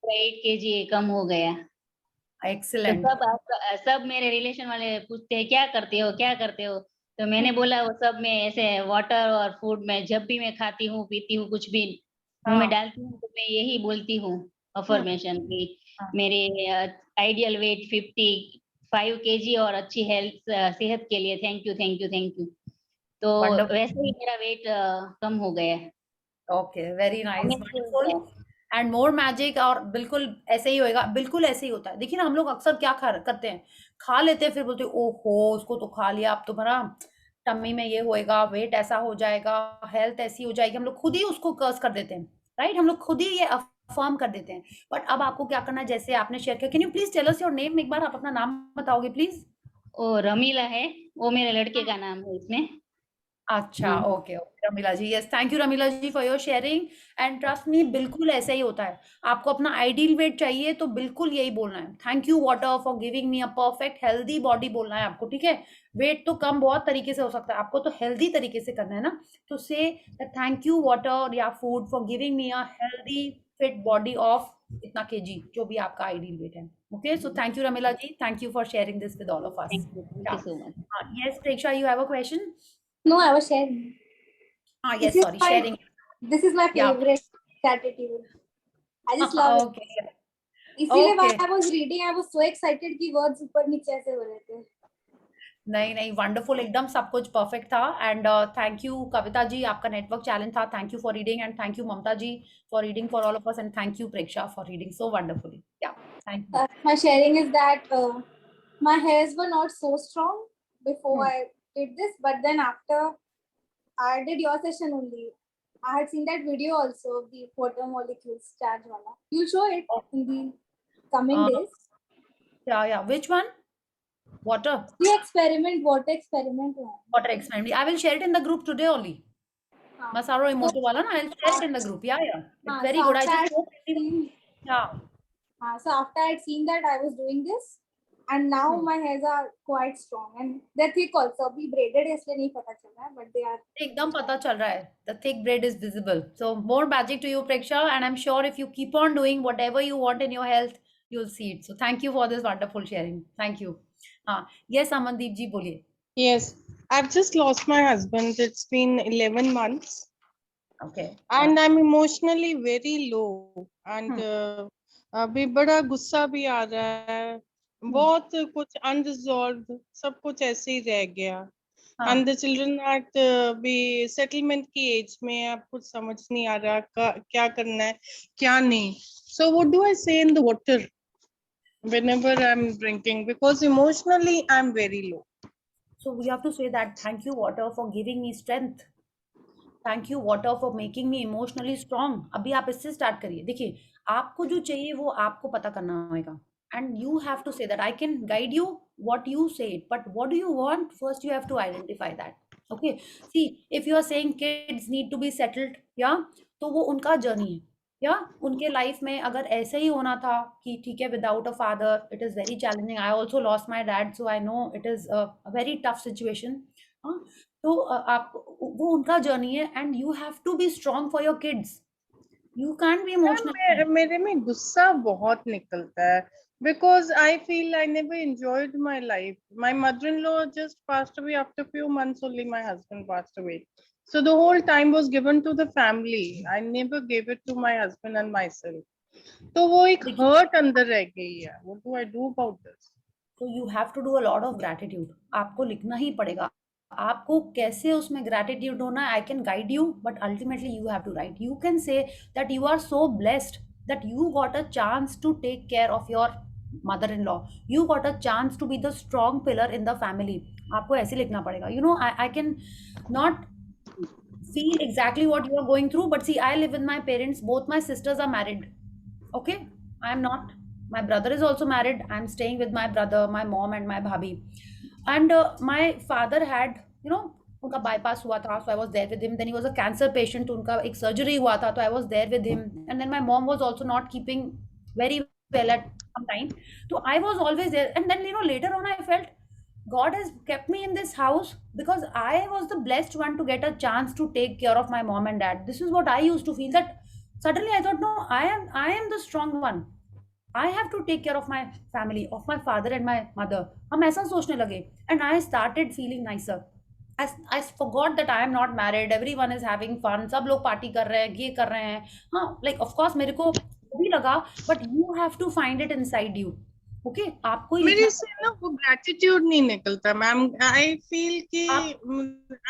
8 kg कम हो गया. Excellent. तो सब मेरे रिलेशन वाले पूछते हैं क्या करते हो. तो मैंने बोला वो सब मैं ऐसे वाटर और फूड में जब भी मैं खाती हूँ, पीती हूँ, कुछ भी मुंह में डालती हूँ, तो मैं यही बोलती हूँ अफर्मेशन की मेरे आइडियल वेट 55 kg और अच्छी हेल्थ, सेहत के लिए थैंक यू. तो वैसे ही मेरा वेट कम हो गया. Okay, very nice, wonderful and more magic. और बिल्कुल ऐसे ही होएगा, बिल्कुल ऐसे ही होता है. देखिए ना, हम लोग अक्सर क्या करते हैं, खा लेते हैं, फिर बोलते हैं ओहो उसको तो खा लिया, अब तो बना टम्मी में ये होएगा, वेट ऐसा हो जाएगा, हेल्थ ऐसी हो जाएगी. हम लोग खुद ही उसको कर्स कर देते हैं, राइट. हम लोग खुद ही ये अफर्म कर देते हैं. बट अब आपको क्या करना है, जैसे आपने शेयर किया, can you please tell us your name. एक बार आप अपना नाम बताओगे प्लीज. ओ रमीला है, वो मेरे लड़के का नाम है इसमें. अच्छा, okay Ramila ji. Yes, thank you Ramila ji for your sharing. And trust me, बिल्कुल ऐसा ही होता है. आपको अपना आइडियल वेट चाहिए तो बिल्कुल यही बोलना है, thank you water for giving me a perfect healthy body, बोलना है आपको. ठीक है, वेट तो कम बहुत तरीके से हो सकता है, आपको तो हेल्दी तरीके से करना है ना. तो से थैंक यू वाटर या food for giving me a healthy fit body of इतना kg, जो भी आपका आइडियल वेट है. Okay, so thank you, Ramila ji. Thank you for sharing this with all of us. Thank you so much. Yes, Preksha, you have a question? No, I was sharing. Yes, sorry, sharing. This is my Yeah. favorite gratitude. I just love it. Okay. इसीलिए Okay. while I was reading, I was so excited कि words ऊपर नीचे ऐसे हो रहे थे. नहीं wonderful, एकदम सब कुछ परफेक्ट था. And thank you Kavita ji, आपका नेटवर्क चैलेंज था. Thank you for reading and thank you Mamta ji for reading for all of us and thank you Preksha for reading so wonderfully. Yeah thank you. My sharing is that my hairs were not so strong before I did this, but then after I did your session only, I had seen that video also of the water molecules charge wala. You'll show it in the coming days. Yeah, which one? Water. The experiment, water experiment. Water experiment. I will share it in the group today only. Masaro Emoto wala na, I'll share it in the group. Yeah. It's very so good. I after just yeah. So after I'd seen that, I was doing this, and now my hairs are quite strong and they're thick also. Abhi braided है इसलिए नहीं पता चल रहा है, but they are. एकदम पता चल रहा है. The thick braid is visible. So more magic to you, Preksha, and I'm sure if you keep on doing whatever you want in your health, you'll see it. So thank you for this wonderful sharing. Thank you. Yes, Amandeep ji, boliye. Yes, I've just lost my husband. It's been 11 months. Okay. And I'm emotionally very low. And अभी बड़ा गुस्सा भी आ रहा है. बहुत कुछ unresolved, सब कुछ ऐसे ही रह गया. And the children at भी settlement की age में, अब कुछ समझ नहीं आ रहा क्या करना है क्या नहीं. So what do I say in the water whenever I'm drinking, because emotionally I'm very low. So we have to say that thank you water for giving me strength. Thank you water for making me emotionally strong. अभी आप इससे start करिए. देखिए, आपको जो चाहिए वो आपको पता करना होगा. And you have to say that I can guide you what you say, but what do you want? First, you have to identify that. Okay. See, if you are saying kids need to be settled, yeah, तो वो उनका journey है. या उनके life में अगर ऐसे ही होना था कि ठीक है, without a father it is very challenging. I also lost my dad, so I know it is a very tough situation. तो आप वो उनका जर्नी है and you have to be strong for your kids. You can be emotional. मेरे में गुस्सा बहुत निकलता है because I feel I never enjoyed my life. My mother-in-law just passed away after a few months only. My husband passed away. So the whole time was given to the family. I never gave it to my husband and myself. तो वो एक hurt अंदर रह गई है. What do I do about this? So you have to do a lot of gratitude. आपको लिखना ही पड़ेगा. आपको कैसे उसमें gratitude होना है. I can guide you, but ultimately you have to write. You can say that you are so blessed that you got a chance to take care of your mother-in-law. You got a chance to be the strong pillar in the family. आपको ऐसे लिखना पड़ेगा. You know, I can not feel exactly what you are going through, but see, I live with my parents. Both my sisters are married. Okay, I am not. My brother is also married. I'm staying with my brother, my mom and my bhabhi. And my father had, you know, उनका bypass हुआ था, so I was there with him. Then he was a cancer patient, उनका एक surgery हुआ था, so I was there with him. And then my mom was also not keeping very well at some time, so I was always there. And then, you know, later on I felt God has kept me in this house because I was the blessed one to get a chance to take care of my mom and dad. This is what I used to feel, that suddenly I thought, no, I am the strong one. I have to take care of my family, of my father and my mother. हम ऐसा सोचने लगे. And I started feeling nicer. I forgot that I am not married. Everyone is having fun. सब लोग party कर रहे हैं, ये कर रहे हैं. हाँ, like of course मेरे को भी लगा, but you have to find it inside you. Okay, आपको मेरे से ना वो gratitude नहीं निकलता मैम. I feel कि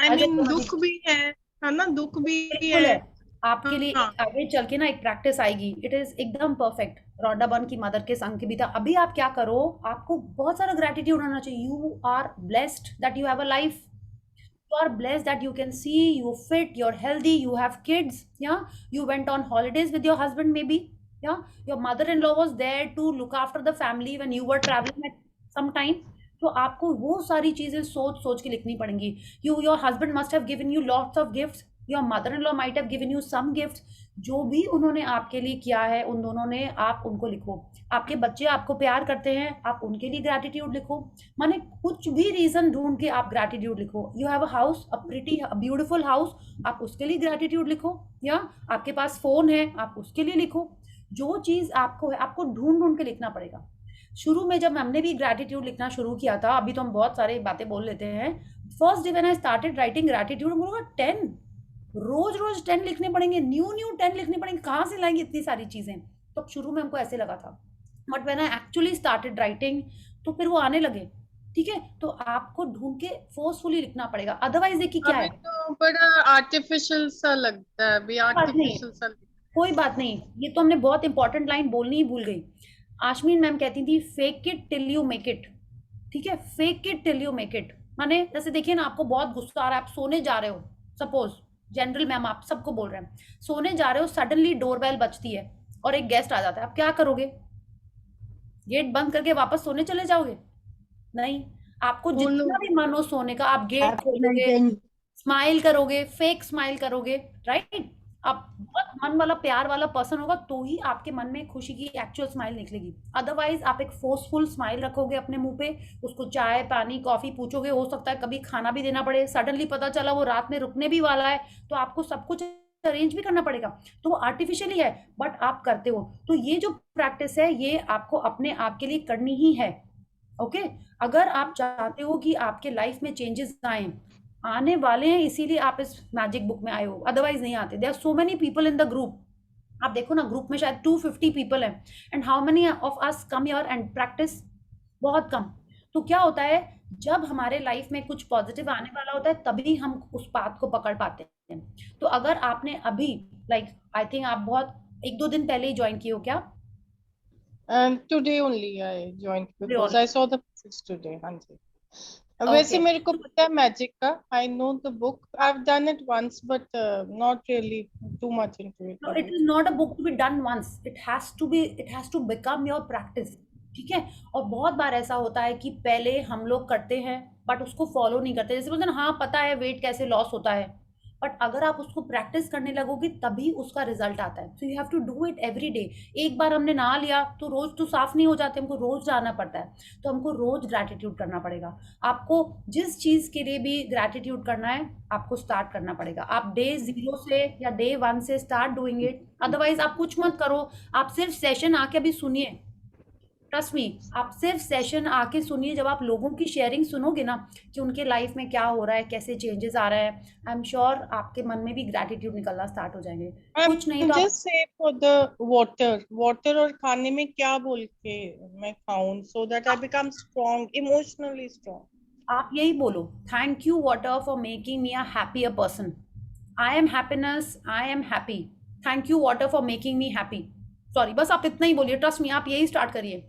I mean दुख भी है ना, दुख भी है. आपके लिए आगे चल के ना एक प्रैक्टिस आएगी. इट इज एकदम परफेक्ट. रॉन्डा बर्न की मदर के संग के भी था. अभी आप क्या करो, आपको बहुत सारा ग्रेटिट्यूड होना चाहिए. You are blessed that you have a life. You are blessed that you can see, you're fit, you're healthy, you have kids. Yeah, you went on holidays with your husband maybe. Yeah, your mother-in-law was there to look after the family when you were traveling at some time. तो आपको वो सारी चीजें सोच सोच के लिखनी पड़ेंगी. Your husband must have given you lots of gifts. Your mother-in-law might have given you some gifts. जो भी उन्होंने आपके लिए किया है, उन दोनों ने, आप उनको लिखो. आपके बच्चे आपको प्यार करते हैं, आप उनके लिए ग्रैटिट्यूड लिखो. माने कुछ भी रीजन ढूंढ के आप ग्रैटिट्यूड लिखो. You have a house, a pretty beautiful house, आप उसके लिए ग्रैटिट्यूड लिखो. या आपके पास फोन है, आप उसके लिए लिखो. जो चीज आपको है, आपको ढूंढ ढूंढ के लिखना पड़ेगा. शुरू में जब हमने भी ग्रैटिट्यूड लिखना शुरू किया था, अभी तो हम बहुत सारे बातें बोल लेते हैं, first day when I started writing gratitude, हम बोला 10 रोज रोज 10 लिखने पड़ेंगे, न्यू 10 लिखने पड़ेंगे, कहाँ से लाएंगे इतनी सारी चीजें। तो शुरू में हमको ऐसे लगा था, but when I actually started writing तो फिर वो आने लगे। ठीक है, तो आपको ढूंढ के फोर्सफुली लिखना पड़ेगा, अदरवाइज देखिए क्या अभी है, तो बड़ा आर्टिफिशियल सा लगता है, अभी बात नहीं, आर्टिफिशियल सा कोई बात नहीं। ये तो हमने बहुत इंपॉर्टेंट लाइन बोलनी ही भूल गई। आशमीन मैम कहती थी fake it till you make it. ठीक है, fake it till you make it माने जैसे देखिए ना, आपको बहुत गुस्सा आ रहा है, आप सोने जा रहे हो, सपोज जनरल मैम आप सबको बोल रहे हैं, सोने जा रहे हो, सडनली डोरबेल बजती है और एक गेस्ट आ जाता है, आप क्या करोगे? गेट बंद करके वापस सोने चले जाओगे? नहीं, आपको जितना भी मन हो सोने का, आप गेट खोलोगे, स्माइल करोगे, फेक स्माइल करोगे, राइट? आप बहुत मन वाला प्यार वाला पर्सन होगा तो ही आपके मन में खुशी की एक्चुअल स्माइल निकलेगी। अदरवाइज आप एक फोर्सफुल स्माइल रखोगे अपने मुंह पे, उसको चाय पानी कॉफी पूछोगे, हो सकता है कभी खाना भी देना पड़े, सडनली पता चला वो रात में रुकने भी वाला है, तो आपको सब कुछ अरेंज भी करना पड़ेगा। तो वो आर्टिफिशियली है बट आप करते हो। तो ये जो प्रैक्टिस है ये आपको अपने आप के लिए करनी ही है। ओके, अगर आप चाहते हो कि आपके लाइफ में चेंजेस आए, आने वाले हैं, इसीलिए आप इस मैजिक बुक में आए हो, अदरवाइज नहीं आते। There are so many people in the group, आप देखो ना ग्रुप में शायद 250 पीपल हैं, and how many of us come here and practice? बहुत कम। तो क्या होता है, जब हमारे लाइफ में कुछ पॉजिटिव आने वाला होता है तभी हम उस बात को पकड़ पाते हैं। तो अगर आपने अभी आई थिंक आप बहुत 1-2 दिन पहले ही ज्वाइन किए हो क्या? today only I joined Today because only. I saw the message today. हाँ जी। वैसे मेरे को पता है मैजिक का, I know the book. I've done it once, but not really too much into it. No, it is not a book to be done once. It has to become your practice. ठीक है, और बहुत बार ऐसा होता है कि पहले हम लोग करते हैं बट उसको फॉलो नहीं करते। जैसे बोलते हैं ना, हाँ पता है वेट कैसे लॉस होता है, बट अगर आप उसको प्रैक्टिस करने लगोगे तभी उसका रिजल्ट आता है। So you have to do it every day. एक बार हमने नहा लिया तो रोज तो साफ नहीं हो जाते, हमको रोज जाना पड़ता है, तो हमको रोज ग्रैटिट्यूड करना पड़ेगा। आपको जिस चीज के लिए भी ग्रैटिट्यूड करना है आपको स्टार्ट करना पड़ेगा। आप डे 0 से या डे 1 से स्टार्ट डूइंग इट, अदरवाइज आप कुछ मत करो। आप सिर्फ सेशन आके अभी सुनिए, ट्रस्ट मी, आप सिर्फ सेशन आके सुनिए। जब आप लोगों की शेयरिंग सुनोगे ना कि उनके लाइफ में क्या हो रहा है, कैसे चेंजेस आ रहा है, आई एम श्योर आपके मन में भी ग्रैटिट्यूड निकलना स्टार्ट हो जाएंगे। कुछ नहीं तो just say for the water और खाने में क्या बोल के मैं खाऊं so that I become strong, emotionally strong. आप यही बोलो, thank you water for making me a happier person. I am happiness, I am happy, thank you water for making me happy. Sorry, बस आप इतना ही बोलिए, ट्रस्ट मी, आप यही start करिए,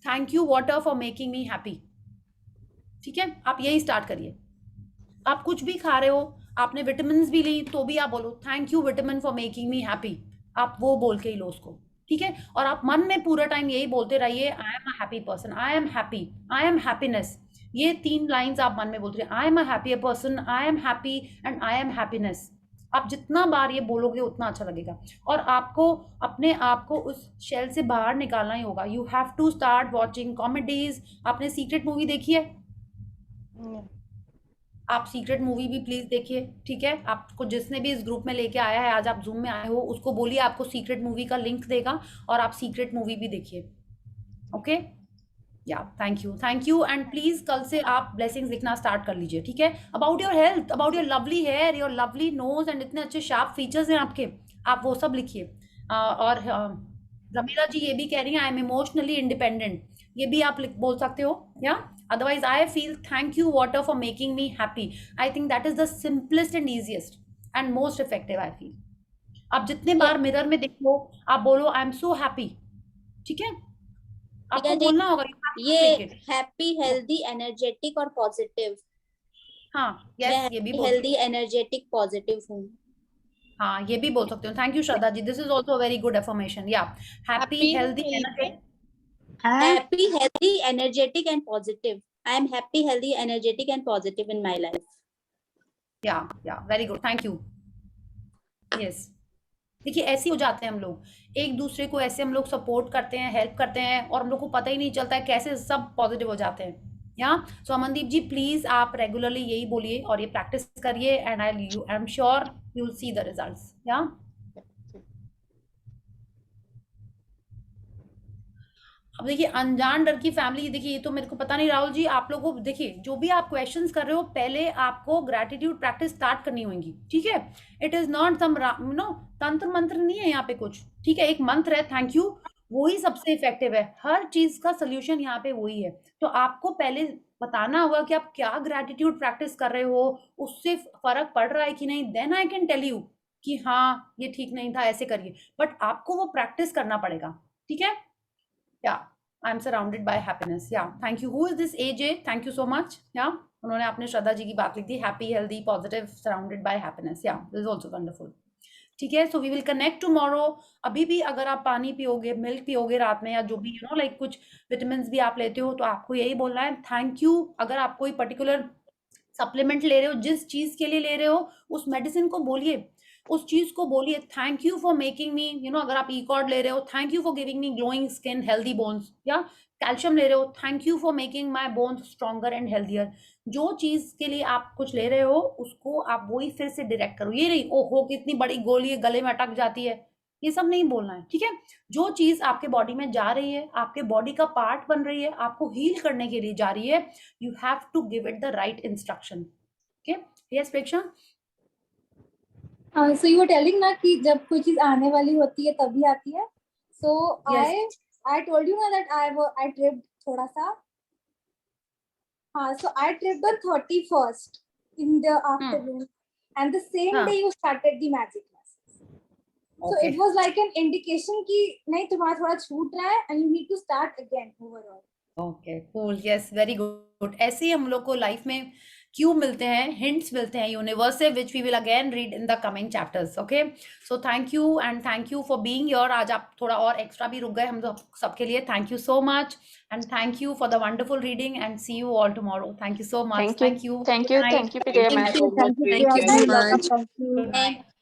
thank you water for making me happy. ठीक है, आप यही स्टार्ट करिए। आप कुछ भी खा रहे हो, आपने विटामिन भी ली तो भी आप बोलो thank you vitamin for making me happy, आप वो बोल के ही लो उसको। ठीक है, और आप मन में पूरा टाइम यही बोलते रहिए, आई am a happy person, I am happy, I am happiness. ये 3 लाइंस आप मन में बोलते रहिए, आई am a happier person, I am happy and I am happiness. आप जितना बार ये बोलोगे उतना अच्छा लगेगा, और आपको अपने आप को उस शेल से बाहर निकालना ही होगा। You have to start watching comedies. आपने सीक्रेट मूवी देखी है? आप सीक्रेट मूवी भी प्लीज देखिए। ठीक है, आपको जिसने भी इस ग्रुप में लेके आया है, आज आप जूम में आए हो, उसको बोलिए आपको सीक्रेट मूवी का लिंक देगा और आप सीक्रेट मूवी भी देखिए। ओके, या थैंक यू एंड प्लीज कल से आप ब्लेसिंग्स लिखना स्टार्ट कर लीजिए। ठीक है, about your health, about your lovely hair, your lovely nose and इतने अच्छे शार्प फीचर्स हैं आपके, आप वो सब लिखिए। और रमीला जी ये भी कह रही हैं आई एम इमोशनली इंडिपेंडेंट, ये भी आप बोल सकते हो। या otherwise I feel thank you water for making me happy. I think that is the simplest and easiest and most effective. I feel आप जितने बार मिरर में देखो आप बोलो आई एम सो हैप्पी। ठीक है, आपको बोलना होगा ये हैप्पी, हेल्दी, एनर्जेटिक और पॉजिटिव। हाँ, यस, ये भी हेल्दी, एनर्जेटिक, पॉजिटिव हूँ। हाँ, ये भी बोल सकते हो। Thank you Shraddha ji, this is also a very good affirmation. Yeah happy, healthy, happy, healthy, energetic and positive. I am happy, healthy, energetic and positive in my life. Yeah very good, thank you. Yes, देखिए ऐसे हो जाते हैं हम लोग, एक दूसरे को ऐसे हम लोग सपोर्ट करते हैं, हेल्प करते हैं, और हम लोग को पता ही नहीं चलता है कैसे सब पॉजिटिव हो जाते हैं। या सो अमनदीप जी प्लीज आप रेगुलरली यही बोलिए और ये प्रैक्टिस करिए and I am sure you will see the results. या अब देखिए अनजान डर की फैमिली, देखिए ये तो मेरे को पता नहीं राहुल जी, आप लोगों को देखिए जो भी आप क्वेश्चंस कर रहे हो पहले आपको ग्रैटिट्यूड प्रैक्टिस स्टार्ट करनी होगी, ठीक है। इट इज नॉट सम तंत्र मंत्र नहीं है यहाँ पे कुछ, ठीक है। एक मंत्र है थैंक यू, वही सबसे इफेक्टिव है, हर चीज का सोल्यूशन यहाँ पे वही है। तो आपको पहले बताना होगा कि आप क्या ग्रैटिट्यूड प्रैक्टिस कर रहे हो, उससे फर्क पड़ रहा है कि नहीं, then I can tell you कि हाँ ये ठीक नहीं था, ऐसे करिए। बट आपको वो प्रैक्टिस करना पड़ेगा, ठीक है। Yeah, I'm surrounded by happiness. Yeah, thank you. Who is this AJ? Thank you so much. Yeah, उन्होंने आपने श्रद्धा जी की बात लिख दी, happy, healthy, positive, surrounded by happiness. Yeah, this is also wonderful. ठीक है, so we will connect tomorrow. अभी भी अगर आप पानी पियोगे, मिल्क पियोगे रात में, या जो भी लाइक कुछ विटामिन्स भी आप लेते हो, तो आपको यही बोलना है थैंक यू। अगर आप कोई पर्टिकुलर सप्लीमेंट ले रहे हो, जिस चीज के लिए ले रहे हो, उस मेडिसिन को बोलिए, उस चीज को बोलिए थैंक यू फॉर मेकिंग मी, अगर आप ई-कॉर्ड ले रहे हो, thank you for giving me glowing skin, healthy bones, या कैल्शियम ले रहे हो, thank you for making my bones stronger and healthier. जो चीज के लिए आप कुछ ले रहे हो उसको आप वही फिर से डायरेक्ट करो, ये नहीं ओहो कितनी बड़ी गोली है गले में अटक जाती है, ये सब नहीं बोलना है, ठीक है। जो चीज आपके बॉडी में जा रही है, आपके बॉडी का पार्ट बन रही है, आपको हील करने के लिए जा रही है, you have to give it the right instruction. Okay, yes Preksha. So you were telling ना कि जब कोई चीज आने वाली होती है तभी आती है. So Yes. I told you ना that I tripped थोड़ा सा. हाँ, so I tripped on 31st in the afternoon, and the same day you started the magic classes. So Okay. it was like an indication कि नहीं तुम्हारा थोड़ा छूट रहा है and you need to start again overall. Okay cool, yes very good. ऐसे ही हम लोग को लाइफ में क्यों मिलते हैं, हिंट्स मिलते हैं यूनिवर्स से, which we will again read in the coming chapters. Okay, so thank you and thank you for being here. आज आप थोड़ा और एक्स्ट्रा भी रुक गए हम सबके लिए, thank you so much and thank you for the wonderful reading and see you all tomorrow. Thank you so much. Thank you. Thank you. Thank you. Thank you, Priya ma'am. Thank you. Thank you so much. Thank you.